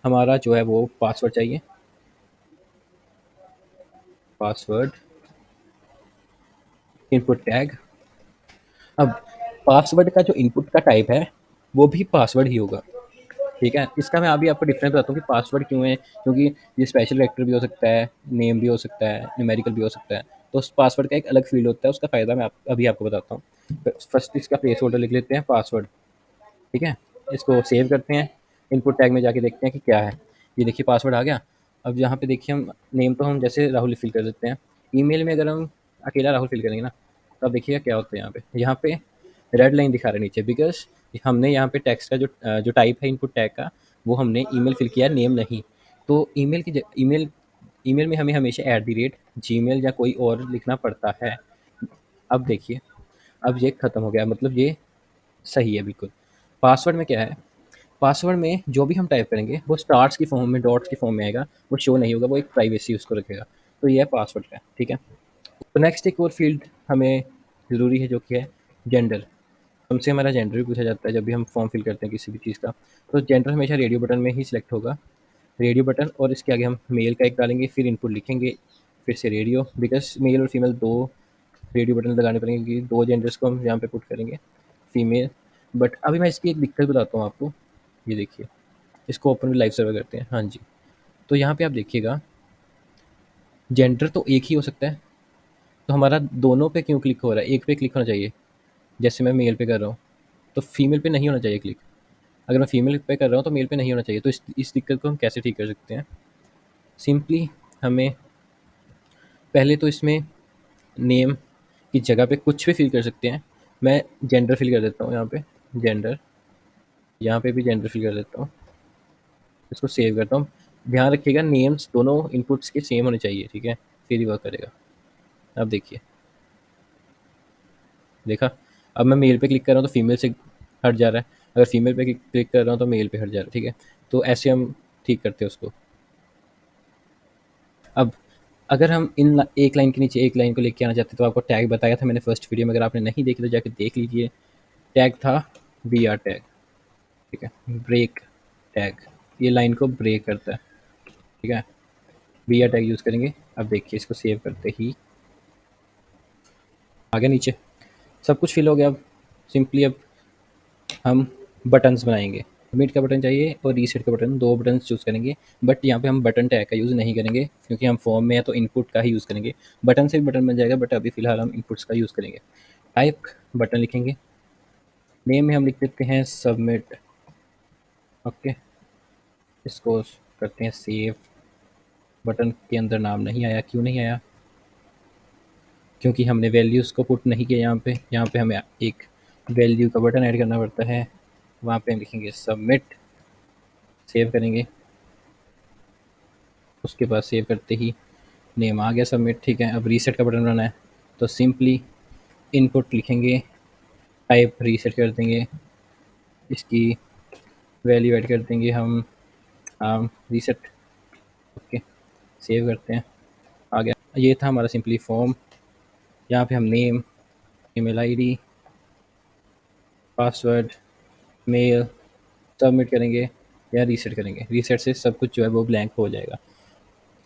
हमारा जो है वो पासवर्ड चाहिए। Password, input tag. अब पासवर्ड का जो इनपुट का टाइप है, वो भी पासवर्ड ही होगा, ठीक है? इसका मैं अभी आपको डिफरेंस बताता हूँ कि पासवर्ड क्यों है, क्योंकि ये स्पेशल कैरेक्टर भी हो सकता है, नेम भी हो सकता है, न्यूमेरिकल भी हो सकता है। तो उस पासवर्ड का एक अलग फील्ड होता है, उसका फ़ायदा मैं अभी आपको बताता हूँ। फर्स्ट इसका प्लेस होल्डर लिख लेते हैं पासवर्ड, ठीक है? इसको सेव करते हैं, इनपुट टैग में जाके देखते हैं कि क्या है। ये देखिए पासवर्ड आ गया। अब यहाँ पे देखिए हम नेम तो हम जैसे राहुल फिल कर देते हैं। ईमेल में अगर हम अकेला राहुल फिल करेंगे ना, तब देखिएगा क्या होता है यहाँ पे। यहाँ पे रेड लाइन दिखा रहा है नीचे, बिकॉज़ हमने यहाँ पे टेक्स्ट का जो टाइप है इनपुट टैग का, वो हमने ईमेल फिल किया है, नेम नहीं। तो ईमेल में हमें हमेशा @gmail या कोई और लिखना पड़ता है। अब देखिए, अब ये खत्म हो गया, मतलब ये सही है बिल्कुल। पासवर्ड में क्या है? पासवर्ड में जो भी हम टाइप करेंगे वो स्टार्स की फॉर्म में, डॉट्स की फॉर्म में आएगा, वो शो नहीं होगा, वो एक प्राइवेसी उसको रखेगा। तो ये है पासवर्ड का, ठीक है? तो नेक्स्ट एक और फील्ड हमें ज़रूरी है, जो कि है जेंडर। हमसे हमारा जेंडर भी पूछा जाता है जब भी हम फॉर्म फिल करते हैं किसी भी चीज़ का। तो जेंडर हमेशा रेडियो बटन में ही सिलेक्ट होगा, रेडियो बटन, और इसके आगे हम मेल का एक डालेंगे, फिर इनपुट लिखेंगे, फिर से रेडियो, बिकॉज़ मेल और फीमेल 2 रेडियो बटन लगाने पड़ेंगे, क्योंकि 2 जेंडर्स को हम यहाँ पे पुट करेंगे, फीमेल। बट अभी मैं इसकी एक दिक्कत बताता हूँ आपको। ये देखिए, इसको ओपन विद लाइव सर्वर करते हैं। हाँ जी, तो यहाँ पे आप देखिएगा, जेंडर तो एक ही हो सकता है, तो हमारा दोनों पे क्यों क्लिक हो रहा है? एक पे क्लिक होना चाहिए, जैसे मैं मेल पे कर रहा हूँ, तो फीमेल पे नहीं होना चाहिए क्लिक। अगर मैं फीमेल पे कर रहा हूँ तो मेल पे नहीं होना चाहिए। तो इस दिक्कत को हम कैसे ठीक कर सकते हैं? सिंपली हमें पहले तो इसमें नेम की जगह पे कुछ भी फिल कर सकते हैं। मैं जेंडर फिल कर देता हूँ यहाँ पे, जेंडर, यहाँ पे भी जेंडर फिल कर देता हूँ, इसको सेव करता हूँ। ध्यान रखिएगा नेम्स दोनों इनपुट्स के सेम होने चाहिए, ठीक है, फिर ही वर्क करेगा। अब देखिए, देखा, अब मैं मेल पे क्लिक कर रहा हूँ तो फीमेल से हट जा रहा है, अगर फीमेल पे क्लिक कर रहा हूँ तो मेल पे हट जा रहा है, ठीक है। तो ऐसे हम ठीक करते हैं उसको। अब अगर हम एक लाइन के नीचे एक लाइन को लेके आना चाहते हैं तो आपको टैग बताया था मैंने फर्स्ट वीडियो में, अगर आपने नहीं देखी तो जाके देख लीजिए। टैग था बी आर टैग, ठीक है, ब्रेक टैग, ये लाइन को ब्रेक करता है, ठीक है, बी आर टैग यूज़ करेंगे। अब देखिए इसको सेव करते ही आगे नीचे सब कुछ फिल हो गया। अब सिंपली अब हम बटन्स बनाएंगे। सबमिट का बटन चाहिए और रीसेट का बटन, दो बटन चूज़ करेंगे। बट यहाँ पे हम बटन टैग का यूज़ नहीं करेंगे क्योंकि हम फॉर्म में है तो इनपुट का ही यूज़ करेंगे। बटन से भी बटन बन जाएगा बट अभी फ़िलहाल हम इनपुट्स का यूज़ करेंगे। टाइप बटन लिखेंगे, नेम में हम लिख देते हैं सबमिट, ओके, इसको करते हैं सेव। बटन के अंदर नाम नहीं आया, क्यों नहीं आया? क्योंकि हमने वैल्यूज़ को पुट नहीं किया यहाँ पे हमें एक वैल्यू का बटन ऐड करना पड़ता है। वहाँ पे हम लिखेंगे सबमिट, सेव करेंगे, उसके बाद सेव करते ही नेम आ गया सबमिट, ठीक है। अब रीसेट का बटन बनाना है तो सिंपली इनपुट लिखेंगे, टाइप रीसेट कर देंगे, इसकी वैल्यू ऐड कर देंगे हम रीसेट, ओके, सेव करते हैं, आ गया। ये था हमारा सिंपली फॉर्म। यहाँ पे हम name, email ID, password, mail submit करेंगे या रीसेट करेंगे। रीसेट से सब कुछ जो है वो ब्लैंक हो जाएगा।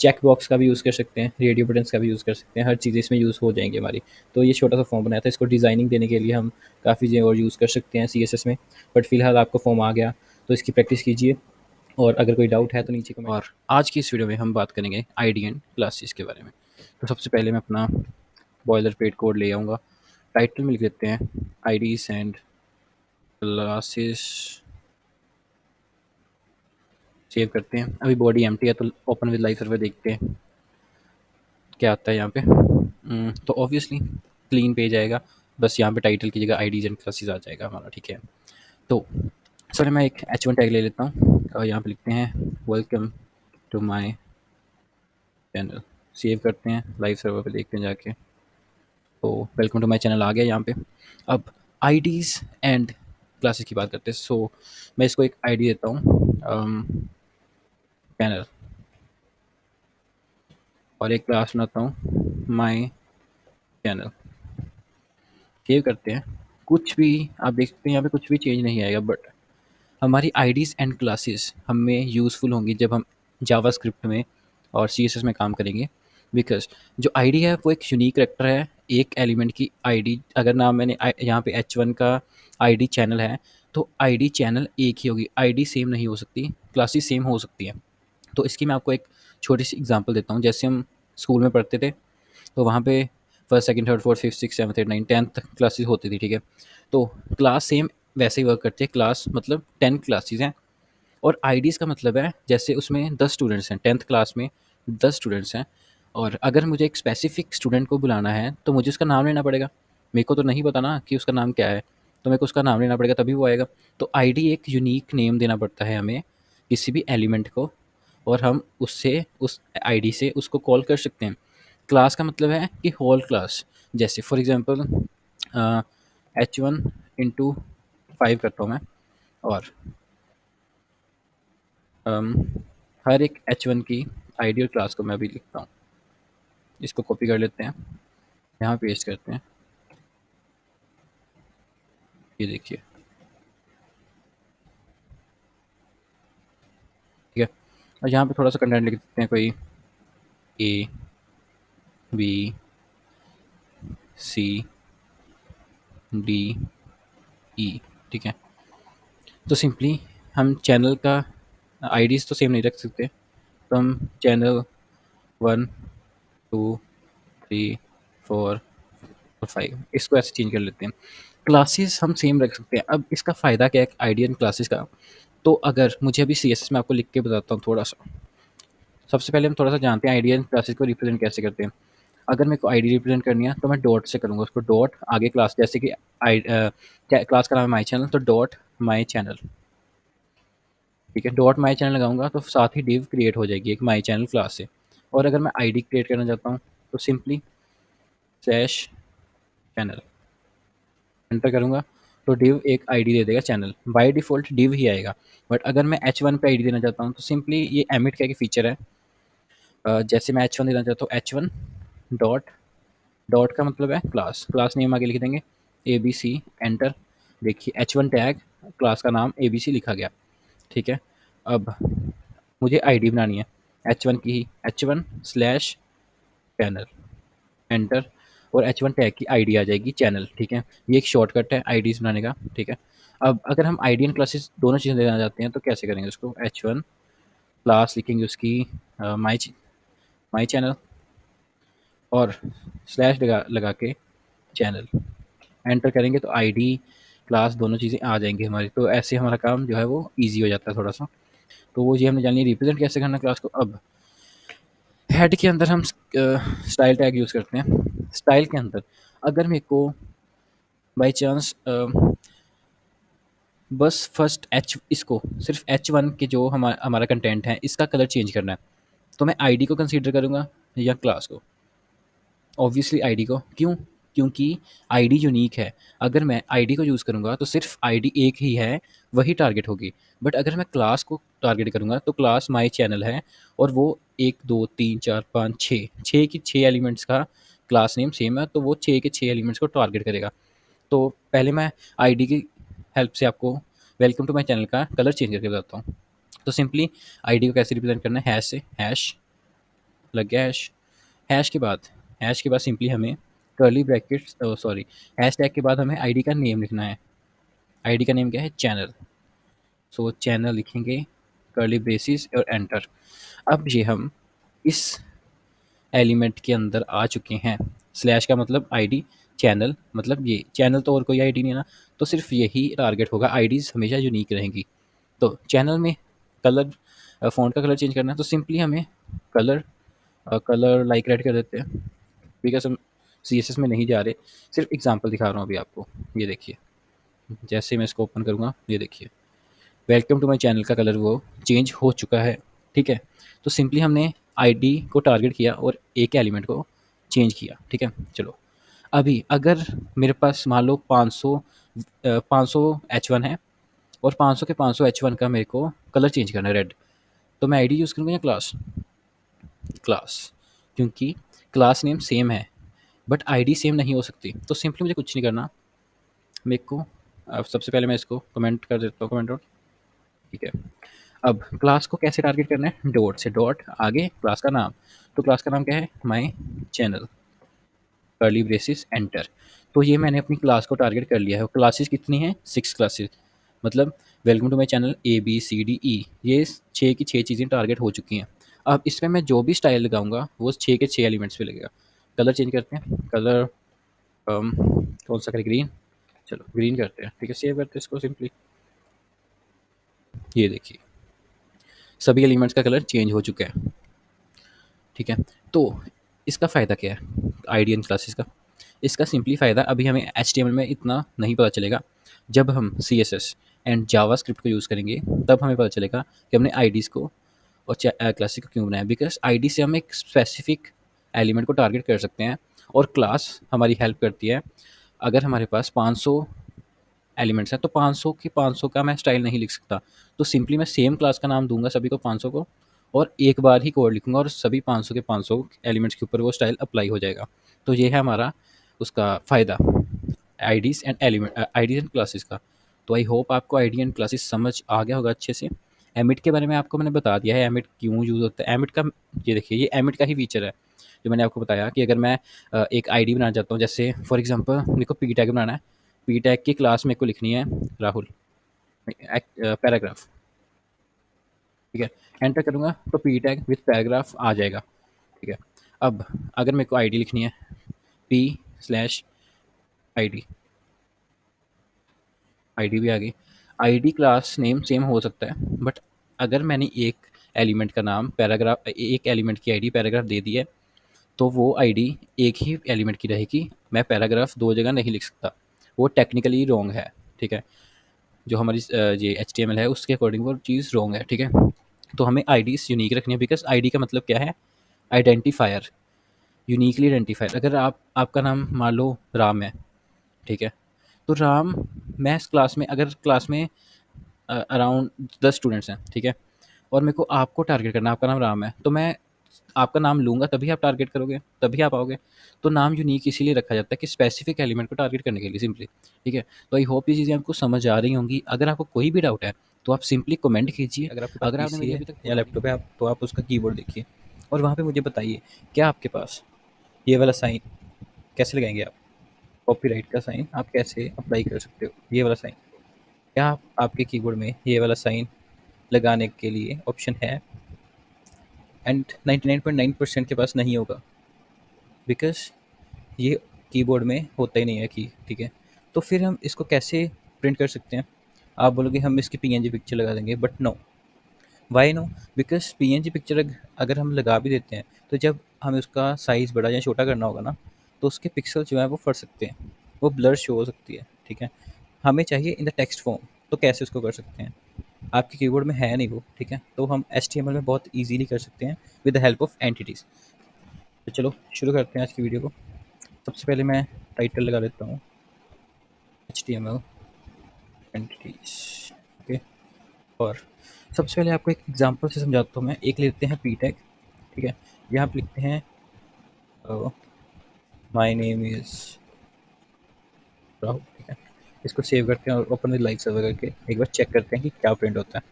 चेक बॉक्स का भी यूज़ कर सकते हैं, रेडियो बटन्स का भी यूज़ कर सकते हैं, हर चीज़ इसमें यूज़ हो जाएंगी हमारी। तो ये छोटा सा फॉर्म बनाया था, इसको डिज़ाइनिंग देने के लिए हम काफ़ी चीज़ें और यूज़ कर सकते हैं CSS में। बट फिलहाल आपको फॉर्म आ गया तो इसकी प्रैक्टिस कीजिए और अगर कोई डाउट है तो नीचे कमेंट। और आज की इस वीडियो में हम बात करेंगे आईडी एंड क्लासेस के बारे में। तो सबसे पहले मैं अपना बॉयलर पेट कोड ले आऊँगा, टाइटल में लिख देते हैं आईडीज एंड क्लासेस, सेव करते हैं। अभी बॉडी एम्प्टी है तो ओपन विद लाइव सर्वर देखते हैं क्या आता है यहाँ पे। तो ऑब्वियसली क्लीन पेज आएगा, बस यहाँ पे टाइटल की जगह आईडीज एंड क्लासेस आ जाएगा हमारा, ठीक है। तो सर मैं एक H1 टैग ले लेता हूँ और यहाँ पे लिखते हैं welcome to my channel, save करते हैं, लाइव सर्वर पे देखते हैं जाके। तो वेलकम टू माय चैनल आ गया यहाँ पे। अब आईडीज एंड क्लासेस की बात करते हैं। सो मैं इसको एक आईडी देता हूँ चैनल, और एक क्लास बनाता हूँ माय चैनल, सेव करते हैं। कुछ भी आप देख सकते हैं यहाँ पे कुछ भी चेंज नहीं आएगा, बट हमारी आईडीज़ एंड क्लासेस हमें यूज़फुल होंगी जब हम जावास्क्रिप्ट में और सीएसएस में काम करेंगे। बिकॉज़ जो आईडी है वो एक यूनिक करैक्टर है, एक एलिमेंट की आईडी। अगर ना मैंने यहाँ पे H1 का आईडी चैनल है तो आईडी चैनल एक ही होगी, आईडी सेम नहीं हो सकती, क्लासेस सेम हो सकती हैं। तो इसकी मैं आपको एक छोटी सी एग्जांपल देता हूँ। जैसे हम स्कूल में पढ़ते थे तो वहाँ पे first second third fourth fifth six seventh eight nine 10th classes होती थी, ठीक है। तो क्लास सेम वैसे ही वर्क करती है, क्लास मतलब 10 क्लासेस हैं और आईडीज़ का मतलब है जैसे उसमें 10 स्टूडेंट्स हैं, 10th क्लास में 10 स्टूडेंट्स हैं, और अगर मुझे एक स्पेसिफिक स्टूडेंट को बुलाना है तो मुझे उसका नाम लेना पड़ेगा। मेरे को तो नहीं पता ना कि उसका नाम क्या है, तो मेरे को उसका नाम लेना पड़ेगा तभी वो आएगा। तो आईडी एक यूनिक नेम देना पड़ता है हमें किसी भी एलिमेंट को, और हम उससे उस आईडी से उसको कॉल कर सकते हैं। क्लास का मतलब है कि होल क्लास, जैसे फॉर एग्जांपल H1 इंटू 5 करता हूँ मैं, और अम, हर एक H1 की आईडी और क्लास को मैं अभी लिखता हूँ। इसको कॉपी कर लेते हैं, यहाँ पेस्ट करते हैं, ये देखिए, ठीक है। और यहाँ पे थोड़ा सा कंटेंट लिख देते हैं, कोई ABCDE, ठीक है। तो सिंपली हम चैनल का आईडीज़ तो सेम नहीं रख सकते, तो हम चैनल 1 2 3 4 और 5 इसको ऐसे चेंज कर लेते हैं। क्लासेस हम सेम रख सकते हैं। अब इसका फ़ायदा क्या है आईडी एंड क्लासेस का? तो अगर मुझे अभी CSS में आपको लिख के बताता हूँ थोड़ा सा। सबसे पहले हम थोड़ा सा जानते हैं आईडी एंड क्लासेस को रिप्रेजेंट कैसे करते हैं। अगर मेरे को आईडी रिप्रेजेंट करनी है तो मैं डॉट से करूँगा उसको, डॉट आगे क्लास, जैसे कि क्लास का नाम है माई चैनल, तो डॉट माई चैनल। ठीक है, डॉट माई चैनल लगाऊंगा तो साथ ही डिव क्रिएट हो जाएगी एक माई चैनल क्लास से। और अगर मैं आईडी क्रिएट करना चाहता हूँ तो सिंपली स्लैश चैनल एंटर करूँगा, तो डिव एक आईडी दे देगा चैनल, बाय डिफ़ॉल्ट डिव ही आएगा। बट अगर मैं H1 पे आईडी देना चाहता हूँ तो सिंपली ये एमिट का एक फीचर है। जैसे मैं H1 देना चाहता हूँ, H1 डॉट, डॉट का मतलब है क्लास, क्लास नेम आगे लिख देंगे ABC, एंटर। देखिए H1 टैग, क्लास का नाम ABC लिखा गया। ठीक है, अब मुझे आईडी बनानी है H1 की ही, H1 स्लैश चैनल एंटर, और H1 टैग की आईडी आ जाएगी चैनल। ठीक है, ये एक शॉर्टकट है आईडीज़ बनाने का। ठीक है, अब अगर हम आईडी एंड क्लासेस दोनों चीज़ें देना चाहते हैं तो कैसे करेंगे उसको, H1 क्लास लिखेंगे उसकी माई माई चैनल, और स्लैश लगा लगा के चैनल एंटर करेंगे तो आईडी क्लास दोनों चीज़ें आ जाएंगी हमारी। तो ऐसे हमारा काम जो है वो ईजी हो जाता है थोड़ा सा। तो वो ये हमने जान लिया रिप्रेजेंट कैसे करना क्लास को। अब हेड के अंदर हम स्टाइल टैग यूज़ करते हैं। स्टाइल के अंदर अगर मेरे को बाई चांस बस फर्स्ट एच इसको सिर्फ H1 के जो हमारा कंटेंट है इसका कलर चेंज करना है, तो मैं आईडी को कंसीडर करूँगा या क्लास को? ऑब्वियसली आईडी को। क्यों? क्योंकि आईडी यूनिक है। अगर मैं आईडी को यूज़ करूँगा तो सिर्फ आईडी एक ही है, वही टारगेट होगी। बट अगर मैं क्लास को टारगेट करूँगा तो क्लास माई चैनल है, और वो 1 2 3 4 5 6 6 की 6 एलिमेंट्स का क्लास नेम सेम है, तो वो 6 के 6 एलिमेंट्स को टारगेट करेगा। तो पहले मैं आईडी की हेल्प से आपको वेलकम टू माय चैनल का कलर चेंज करके बताता हूँ। तो सिंपली आईडी को कैसे रिप्रेजेंट करना है, हैश से, हैश लग गया हैश। हैश के बाद सिंपली हमें curly brackets sorry hash tag के बाद हमें आईडी का नेम लिखना है। आईडी का नेम क्या है, चैनल। सो चैनल लिखेंगे कर्ली ब्रेसिस और एंटर। अब ये हम इस एलिमेंट के अंदर आ चुके हैं। स्लैश का मतलब आईडी, चैनल मतलब ये चैनल, तो और कोई आईडी नहीं है ना, तो सिर्फ यही टारगेट होगा। आईडीज़ हमेशा यूनिक रहेंगी। तो चैनल में कलर, फ़ॉन्ट का कलर चेंज करना है तो सिंपली हमें कलर कलर लाइक रेड कर देते हैं, बिकॉज़ हम सीएसएस में नहीं जा रहे, सिर्फ एग्ज़ाम्पल दिखा रहा हूँ अभी आपको। ये देखिए, जैसे मैं इसको ओपन करूँगा, ये देखिए वेलकम टू माय चैनल का कलर वो चेंज हो चुका है। ठीक है, तो सिंपली हमने आईडी को टारगेट किया और एक एलिमेंट को चेंज किया। ठीक है, चलो अभी अगर मेरे पास मान लो 500 H1 है, और 500 के 500 H1 का मेरे को कलर चेंज करना है रेड, तो मैं आईडी यूज़ करूँगा या क्लास? क्लास, क्योंकि क्लास नेम सेम है बट आईडी सेम नहीं हो सकती। तो सिंपली मुझे कुछ नहीं करना, मेरे को अब सबसे पहले मैं इसको कमेंट कर देता हूँ, कमेंट आउट। ठीक है, अब क्लास को कैसे टारगेट करना है, डॉट से, डॉट आगे क्लास का नाम, तो क्लास का नाम क्या है, my channel, curly braces enter. तो ये मैंने अपनी क्लास को टारगेट कर लिया है। क्लासेस कितनी हैं, 6 क्लासेस, मतलब welcome to my channel ABCDE, ये 6 की 6 चीज़ें टारगेट हो चुकी हैं। अब इसमें मैं जो भी स्टाइल लगाऊंगा वो 6 के 6 एलिमेंट्स पे लगेगा। कलर चेंज करते हैं, कलर कौन सा करें, ग्रीन, चलो ग्रीन करते हैं। ठीक है, सेव करते हैं इसको सिंपली। ये देखिए सभी एलिमेंट्स का कलर चेंज हो चुका है। ठीक है, तो इसका फ़ायदा क्या है आईडी एंड क्लासेस का? इसका सिंपली फ़ायदा अभी हमें HTML में इतना नहीं पता चलेगा। जब हम CSS एंड जावास्क्रिप्ट को यूज़ करेंगे तब हमें पता चलेगा कि हमने आईडीज़ को और क्लासेस को क्यों बनाया। बिकॉज़ आईडी से हम एक स्पेसिफिक एलिमेंट को टारगेट कर सकते हैं, और क्लास हमारी हेल्प करती है। अगर हमारे पास 500 एलिमेंट्स हैं तो 500 के 500 का मैं स्टाइल नहीं लिख सकता, तो सिंपली मैं सेम क्लास का नाम दूंगा सभी को 500 को, और एक बार ही कोड लिखूंगा और सभी 500 के 500 एलिमेंट्स के ऊपर वो स्टाइल अप्लाई हो जाएगा। तो ये है हमारा उसका फ़ायदा आईडीज़ एंड क्लासेस का। तो आई होप आपको आईडी एंड क्लासेस समझ आ गया होगा अच्छे से। एमिट के बारे में आपको मैंने बता दिया है, एमिट क्यों यूज़ होता है। एमिट का ये देखिए, ये एमिट का ही फीचर है जो मैंने आपको बताया कि अगर मैं एक आईडी बनाना चाहता हूँ, जैसे फॉर एग्जांपल मेरे को पी टैग बनाना है, पी टैग की क्लास मेरे को लिखनी है राहुल, पैराग्राफ। ठीक है, एंटर करूँगा तो पी टैग विथ पैराग्राफ आ जाएगा। ठीक है, अब अगर मेरे को आईडी लिखनी है, पी स्लैश आईडी, आईडी भी आ गई। आईडी क्लास नेम सेम हो सकता है, बट अगर मैंने एक एलिमेंट का नाम पैराग्राफ, एक एलिमेंट की आईडी पैराग्राफ दे दी है, तो वो आईडी एक ही एलिमेंट की रहेगी। मैं पैराग्राफ 2 जगह नहीं लिख सकता, वो टेक्निकली रॉन्ग है, ठीक है? जो हमारी ये एचटीएमएल है उसके अकॉर्डिंग वो चीज़ रॉन्ग है, ठीक है? तो हमें आईडीज़ यूनिक रखनी है, बिकॉज़ आईडी का मतलब क्या है? Identifier, uniquely identifier. अगर आपका नाम मान लो राम है, ठीक है? तो राम, मैं इस क्लास में, अगर क्लास में अराउंड 10 स्टूडेंट्स हैं, ठीक है? और मेरे को आपको टारगेट करना है, आपका नाम राम है, तो मैं आपका नाम लूँगा तभी आप टारगेट करोगे, तभी आप आओगे। तो नाम यूनिक इसीलिए रखा जाता है कि स्पेसिफिक एलिमेंट को टारगेट करने के लिए सिंपली, ठीक है? तो आई होप ये चीज़ें आपको समझ आ रही होंगी। अगर आपको कोई भी डाउट है तो आप सिंपली कमेंट कीजिए। अगर आपके पास आपने पीसी मेरी है अभी तक या पुरानी लैपटॉप है, आप तो आप उसका कीबोर्ड देखिए और वहाँ पे मुझे बताइए, क्या आपके पास ये वाला साइन कैसे लगाएंगे आप? कॉपीराइट का साइन आप कैसे अप्लाई कर सकते हो, ये वाला साइन? क्या आपके कीबोर्ड में ये वाला साइन लगाने के लिए ऑप्शन है? एंड 99.9% के पास नहीं होगा, बिकॉज़ ये कीबोर्ड में होता ही नहीं है की, ठीक है? तो फिर हम इसको कैसे प्रिंट कर सकते हैं? आप बोलोगे हम इसकी पीएनजी पिक्चर लगा देंगे, but no. Why no? Because PNG picture अगर हम लगा भी देते हैं, तो जब हमें उसका साइज़ बड़ा या छोटा करना होगा ना, तो उसके पिक्सल जो है वो फट सकते हैं, वो ब्लर शो हो सकती है, ठीक है? हमें चाहिए इन द टेक्स्ट फॉर्म, तो कैसे उसको कर सकते हैं? आपके कीबोर्ड में है नहीं वो, ठीक है? तो हम एचटीएमएल में बहुत ईज़िली कर सकते हैं with the help of entities. तो चलो शुरू करते हैं आज की वीडियो को। सबसे पहले मैं टाइटल लगा देता हूँ, एचटीएमएल एंटिटीज़, ओके? और सबसे पहले आपको एक एग्जांपल से समझाता हूँ मैं। एक लेते हैं पी टैग, ठीक है? यहाँ पे लिखते हैं माय नेम इज़ राहुल, ठीक है? इसको सेव करते हैं और ओपन विद लाइव सर्वर करके एक बार चेक करते हैं कि क्या प्रिंट होता है।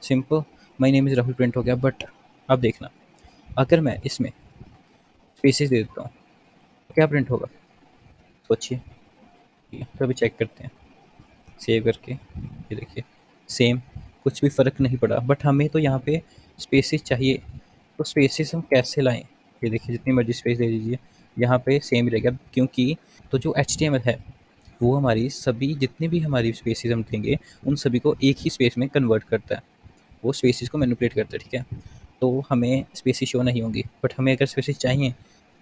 Simple, my name is Rahul print हो गया, बट अब देखना, अगर मैं इसमें स्पेसेस दे देता हूँ, तो क्या प्रिंट होगा? सोचिए। ठीक है, तो अभी चेक करते हैं सेव करके। ये देखिए, सेम, कुछ भी फ़र्क नहीं पड़ा, बट हमें तो यहाँ पे स्पेसेस चाहिए। तो स्पेसेस हम कैसे लाएँ? ये देखिए, जितनी मर्ज़ी स्पेस दे दीजिए, यहाँ पे सेम ही रहेगा, क्योंकि तो जो एचटीएमएल है, वो हमारी सभी जितनी भी हमारी स्पेसेस हम देंगे, उन सभी को एक ही स्पेस में कन्वर्ट करता है। वो स्पेसेस को मैनिपुलेट करता है, ठीक है? तो हमें स्पेसेस शो नहीं होंगी, बट हमें अगर स्पेसेस चाहिए,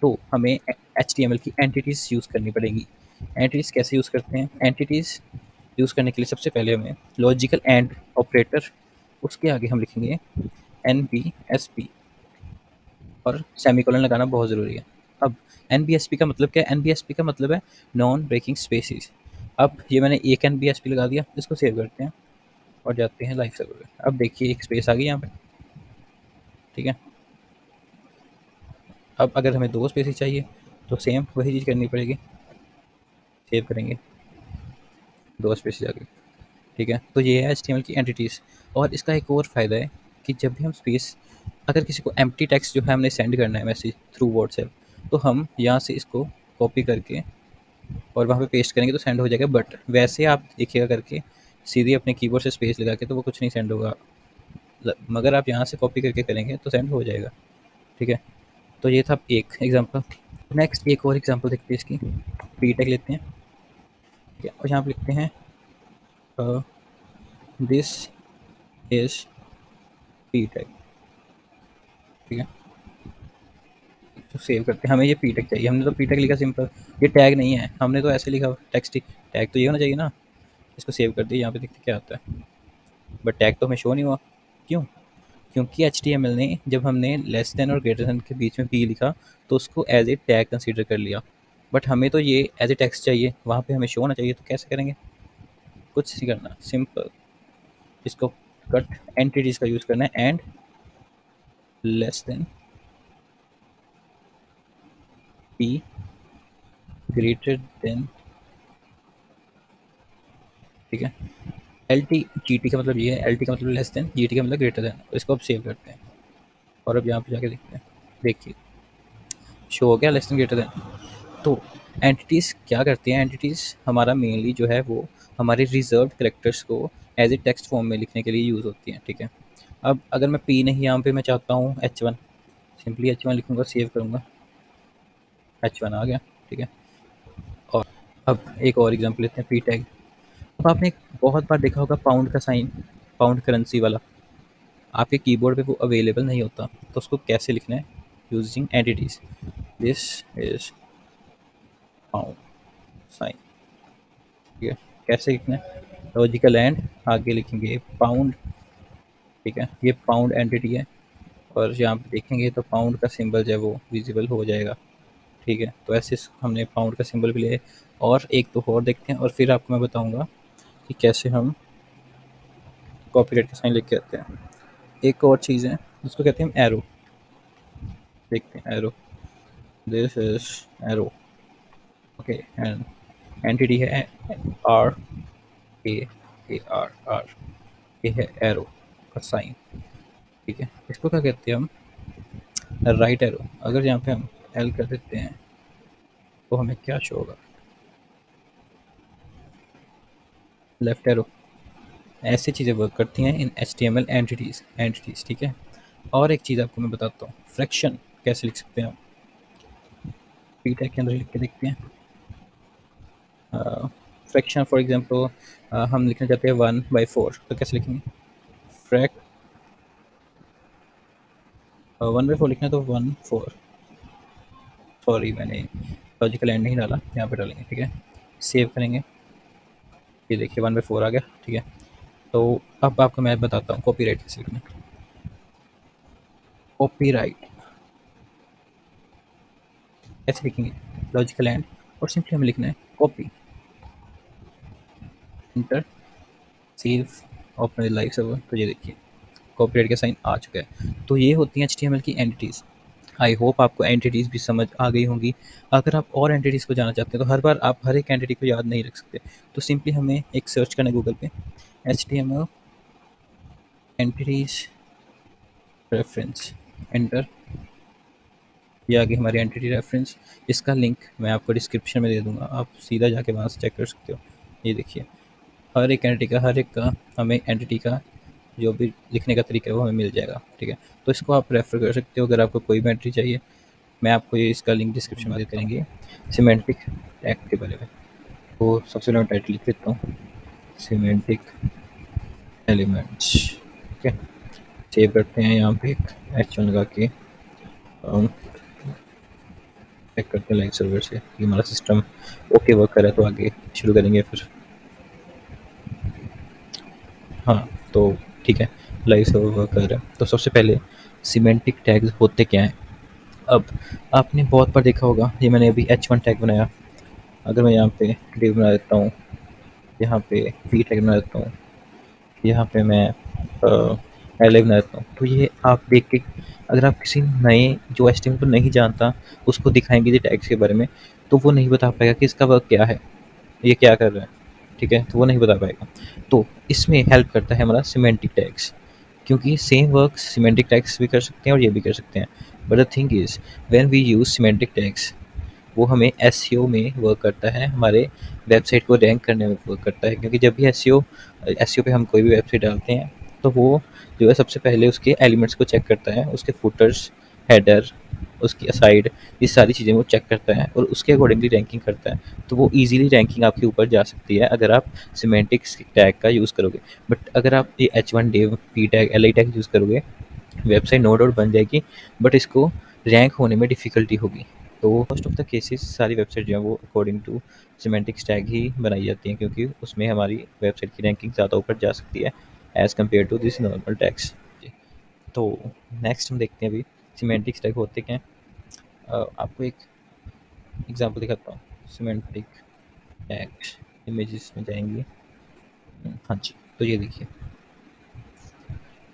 तो हमें एचटीएमएल की एंटिटीज़ यूज़ करनी पड़ेगी। एंटिटीज़ कैसे यूज़ करते हैं? एंटिटीज़ यूज़ करने के लिए सबसे पहले हमें लॉजिकल एंड ऑपरेटर, उसके आगे हम लिखेंगे एनबीएसपी, और सेमीकोलन लगाना बहुत ज़रूरी है। अब एनबीएसपी का मतलब क्या है? एनबीएसपी का मतलब है नॉन ब्रेकिंग स्पेसिस। अब ये मैंने एक एनबीएसपी लगा दिया, इसको सेव करते हैं और जाते हैं लाइव सर्वर पे। अब देखिए एक स्पेस आ गई यहाँ पे, ठीक है? अब अगर हमें 2 स्पेसेस चाहिए, तो सेम वही चीज़ करनी पड़ेगी, सेव करेंगे, 2 स्पेसेस आ गई, ठीक है? तो ये है एचटीएमएल की एंटिटीज़। और इसका एक और फ़ायदा है कि जब भी हम स्पेस, अगर किसी को एम्प्टी टेक्स्ट जो है हमने सेंड करना है मैसेज थ्रू व्हाट्सएप, तो हम यहाँ से इसको कॉपी करके और वहाँ पे पेस्ट करेंगे तो सेंड हो जाएगा। बट वैसे आप देखिएगा करके सीधे अपने कीबोर्ड से स्पेस लगा के, तो वो कुछ नहीं सेंड होगा। मगर आप यहाँ से कॉपी करके करेंगे तो सेंड हो जाएगा, ठीक है? तो ये था एक एग्जांपल। नेक्स्ट एक और एग्जांपल देखते हैं इसकी। पी टैग लेते हैं, ठीक है? और यहाँ पे लिखते हैं दिस इज पी टैग, ठीक है? तो सेव करते हैं। हमें ये पी टैग चाहिए, हमने तो पी टैग लिखा सिंपल, ये टैग नहीं है, हमने तो ऐसे लिखा टेक्स्ट ही। टैग तो ये होना चाहिए ना। इसको सेव कर दिया, यहाँ पे देखते क्या आता है, बट टैग तो हमें शो नहीं हुआ। क्यों? क्योंकि एचटीएमएल ने जब हमने लेस देन और ग्रेटर देन के बीच में पी लिखा, तो उसको एज ए टैग कंसीडर कर लिया। बट हमें तो ये एज ए टेक्स्ट चाहिए, वहाँ पे हमें शो होना चाहिए, तो कैसे करेंगे? कुछ नहीं करना, सिंपल, इसको कट एंटिटीज का यूज़ करना है, and less than P greater than, ठीक है? एल टी जी टी का मतलब ये है, एल टी का मतलब लेस देन, जी टी का मतलब ग्रेटर देन। तो इसको अब सेव करते हैं और अब यहाँ पे जाके देखते हैं। देखिए शो हो गया लेस देन ग्रेटर देन। तो एंटिटीज़ क्या करती हैं? एंटिटीज़ हमारा मेनली जो है वो हमारे रिजर्व्ड कैरेक्टर्स को एज ए टेक्स्ट फॉर्म में लिखने के लिए यूज़ होती हैं, ठीक है? अब अगर मैं पी नहीं, यहाँ पे मैं चाहता हूँ H1, सिंपली H1 लिखूँगा, सेव करूँगा, H1 आ गया, ठीक है? और अब एक और एग्जांपल लेते हैं, पी टैग। अब आपने एक बहुत बार देखा होगा पाउंड का साइन, पाउंड करेंसी वाला, आपके कीबोर्ड पे वो अवेलेबल नहीं होता, तो उसको कैसे लिखना है? Using entities. This is pound sign. ठीक है, कैसे लिखना है? लॉजिकल एंड, आगे लिखेंगे पाउंड। ठीक है, ये पाउंड एंटिटी है, और यहाँ पे देखेंगे तो पाउंड का सिंबल जो है वो विजिबल हो जाएगा। ठीक है, तो ऐसे हमने पाउंड का सिंबल भी लिया। और एक तो और देखते हैं, और फिर आपको मैं बताऊंगा कि कैसे हम कॉपीराइट का साइन लिख के आते हैं। एक और चीज़ है जिसको कहते हैं हम एरो। देखते हैं arrow, this is arrow. Okay, and entity है R, A, A R R, ये है एरो का साइन। ठीक है, इसको क्या कहते हैं हम? Right arrow. अगर यहाँ पे हम एल कर देते हैं तो हमें क्या शो होगा? Left arrow. ऐसी चीज़ें वर्क करती हैं in H T M L entities. ठीक है, और एक चीज़ आपको मैं बताता हूँ, फ्रैक्शन कैसे लिख सकते हैं हम। पी टैग के अंदर लिख के देखते हैं। फ्रैक्शन फॉर एग्जांपल, हम लिखना चाहते हैं 1/4, तो कैसे लिखेंगे? फ्रैक 1/4 लिखना है तो 1/4। सॉरी, मैंने लॉजिकल एंड नहीं डाला, यहाँ पे डालेंगे। ठीक है, सेव करेंगे। ये देखिए 1/4 आ गया। ठीक है, तो अब आपको मैं बताता हूँ कॉपीराइट कैसे लिखना है। कॉपीराइट कैसे लिखेंगे? लॉजिकल एंड, और सिंपली हमें लिखना है copy, inter, save, open live server. तो ये देखिए कॉपीराइट का साइन आ चुका है। तो ये होती हैं एचटीएमएल की एंटिटीज़। आई होप आपको एंटिटीज़ भी समझ आ गई होंगी। अगर आप और एंटिटीज़ को जानना चाहते हैं तो हर बार आप हर एक एंटिटी को याद नहीं रख सकते, तो सिंपली हमें एक सर्च करना है गूगल पे, H T M L entities reference, enter. ये आगे हमारी एंटिटी रेफरेंस। इसका लिंक मैं आपको डिस्क्रिप्शन में दे दूंगा, आप सीधा जाके वहाँ से चेक कर सकते हो। ये देखिए हर एक एंटिटी का, हर एक का हमें एंटिटी का जो भी लिखने का तरीका है वो हमें मिल जाएगा। ठीक है, तो इसको आप रेफ़र कर सकते हो अगर आपको कोई भी एंट्री चाहिए। मैं आपको ये इसका लिंक डिस्क्रिप्शन में देता करेंगे सिमेंटिक टैग के बारे में। तो सबसे पहले मैं टाइटल लिख देता हूँ, सिमेंटिक एलिमेंट्स। ठीक है, सेव करते हैं यहाँ पे एक H1 लगा के। चेक करते हैं लाइव सर्वर से कि हमारा सिस्टम ओके वर्क कर रहा है, तो आगे शुरू करेंगे फिर। हाँ, तो ठीक है, लाइव सर्वर वर्क कर रहा है। तो सबसे पहले सिमेंटिक टैग्स होते क्या हैं? अब आपने बहुत बार देखा होगा, ये मैंने अभी H1 टैग बनाया। अगर मैं यहाँ पे div बना देता हूँ, यहाँ पे p टैग बना देता हूँ, यहाँ पे मैं li बना देता हूँ, तो ये आप देख के अगर आप किसी नए जो HTML को नहीं जानता उसको दिखाएंगे ये टैग्स के बारे में, तो वो नहीं बता पाएगा कि इसका वर्क क्या है, ये क्या कर रहा है। ठीक है, तो वो नहीं बता पाएगा। तो इसमें हेल्प करता है हमारा सिमेंटिक टैग्स, क्योंकि सेम वर्क सिमेंटिक टैग्स भी कर सकते हैं और ये भी कर सकते हैं। But the thing is, when we use semantic tags, वो हमें एसईओ में वर्क करता है, हमारे वेबसाइट को रैंक करने में वर्क करता है। क्योंकि जब भी एसईओ एसईओ पे हम कोई भी वेबसाइट डालते हैं तो वो जो है सबसे पहले उसके एलिमेंट्स को चेक करता है, उसके फुटर्स, हेडर, उसकी असाइड, ये सारी चीज़ें वो चेक करता है और उसके अकॉर्डिंगली रैंकिंग करता है। तो वो ईजिली रैंकिंग आपके ऊपर जा सकती है अगर आप सिमेंटिक्स टैग का यूज़ करोगे। बट अगर आप ये H1 div p tag li tag use करोगे, वेबसाइट नो डाउट बन जाएगी, बट इसको रैंक होने में डिफ़िकल्टी होगी। तो मोस्ट ऑफ द केसेस सारी वेबसाइट जो है वो अकॉर्डिंग टू सिमेंटिक्स टैग ही बनाई जाती हैं, क्योंकि उसमें हमारी वेबसाइट की रैंकिंग ज़्यादा ऊपर जा सकती है as compare to this normal tags. तो नेक्स्ट हम देखते हैं अभी सिमेंटिक्स टैग होते क्या हैं। आपको एक एग्जांपल दिखाता हूँ। सिमेंटिक टैग्स, इमेजेस में जाएंगे। हाँ जी, तो ये देखिए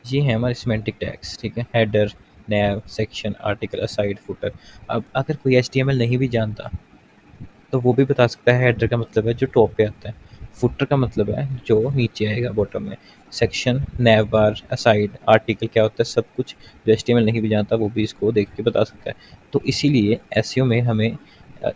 ये है हमारे सिमेंटिक टैग्स। ठीक है, हेडर, नैव, सेक्शन, आर्टिकल, असाइड, फुटर। अब अगर कोई एचटीएमएल नहीं भी जानता तो वो भी बता सकता है। हेडर का मतलब है जो टॉप पे आता है, फुटर का मतलब है जो नीचे आएगा बॉटम में, सेक्शन, नैव बार, असाइड, आर्टिकल क्या होता है, सब कुछ जो एचटीएमएल नहीं भी जानता वो भी इसको देख के बता सकता है। तो इसीलिए एसईओ में हमें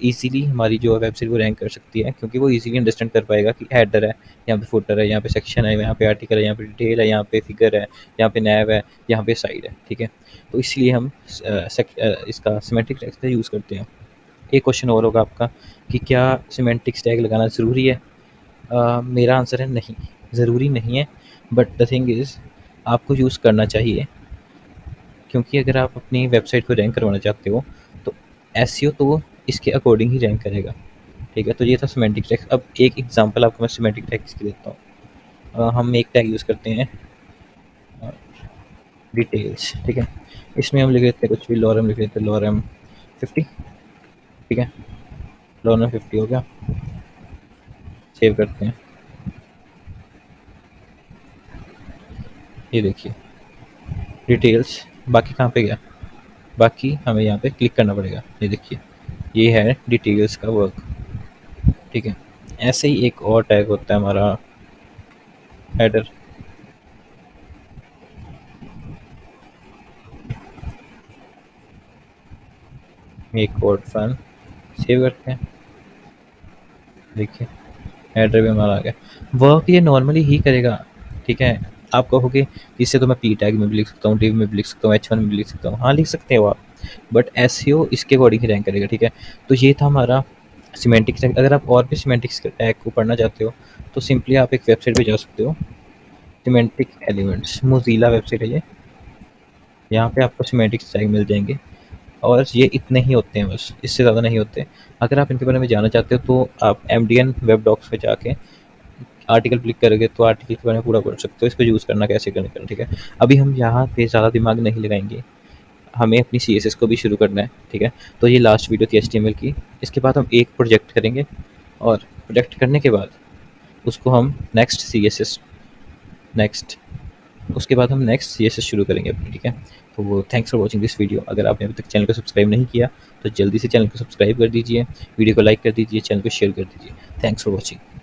ईजिली हमारी जो वेबसाइट वो रैंक कर सकती है, क्योंकि वो ईजिली अंडरस्टैंड कर पाएगा कि हेडर है, यहाँ पे फुटर है, यहाँ पे सेक्शन है, यहाँ पे आर्टिकल है, यहाँ पे डिटेल है, यहाँ पे फिगर है, यहाँ पे नैव है, यहाँ पे साइड है। ठीक है, तो इसलिए हम इसका सिमेट्रिक टेक्स्ट का यूज़ करते हैं। एक क्वेश्चन और होगा आपका कि क्या सिमेंटिक्स टैग लगाना ज़रूरी है? मेरा आंसर है नहीं, ज़रूरी नहीं है। बट द थिंग इज़ आपको यूज़ करना चाहिए, क्योंकि अगर आप अपनी वेबसाइट को रैंक करवाना चाहते हो तो एसईओ तो इसके अकॉर्डिंग ही रैंक करेगा, ठीक है। तो ये था सिमेंटिक टैग्स। अब एक एग्जांपल आपको मैं सिमेंटिक टैग्स की देता हूँ। हम एक टैग यूज़ करते हैं डिटेल्स, ठीक है। इसमें हम लिख लेते हैं कुछ भी, लॉरम लिख लेते हैं, लॉरम 50, ठीक है। लॉरम 50 हो गया, सेव करते हैं। ये देखिए डिटेल्स, बाकी कहाँ पे गया, बाकी हमें यहाँ पे क्लिक करना पड़ेगा। ये देखिए ये है डिटेल्स का वर्क, ठीक है। ऐसे ही एक और टैग होता है हमारा हेडर। एक कोड फाइल सेव करते हैं, देखिए हेडर भी हमारा आ गया। वर्क ये नॉर्मली ही करेगा, ठीक है। आप कहोगे इससे तो मैं पी टैग में भी लिख सकता हूँ, div में भी लिख सकता हूँ, H1 में भी लिख सकता हूँ। हाँ, लिख सकते हो आप, बट एसईओ इसके अकॉर्डिंग ही रैंक करेगा, ठीक है। तो ये था हमारा सिमेंटिक्स टैग। अगर आप और भी सिमेंटिक्स टैग को पढ़ना चाहते हो तो सिंपली आप एक वेबसाइट पे जा सकते हो, सिमेंटिक एलिमेंट्स, मोज़िला वेबसाइट है ये। यहाँ पे आपको सिमेंटिक्स टैग मिल जाएंगे, और ये इतने ही होते हैं बस, इससे ज़्यादा नहीं होते। अगर आप इनके बारे में जानना चाहते हो तो आप एमडीएन वेब डॉक्स पे जाके आर्टिकल क्लिक करोगे तो आर्टिकल के बारे में पूरा पढ़ सकते हो, इसको यूज़ करना कैसे करना, ठीक है। अभी हम यहाँ पे ज़्यादा दिमाग नहीं लगाएंगे, हमें अपनी सीएसएस को भी शुरू करना है, ठीक है। तो ये लास्ट वीडियो थी एचटीएमएल की। इसके बाद हम एक प्रोजेक्ट करेंगे, और प्रोजेक्ट करने के बाद उसको हम नेक्स्ट सीएसएस, नेक्स्ट, उसके बाद हम नेक्स्ट सीएसएस शुरू करेंगे अपनी, ठीक है। तो वो thanks for watching this video. अगर आपने अभी तक चैनल को सब्सक्राइब नहीं किया तो जल्दी से चैनल को सब्सक्राइब कर दीजिए, वीडियो को लाइक कर दीजिए, चैनल को शेयर कर दीजिए। Thanks for watching.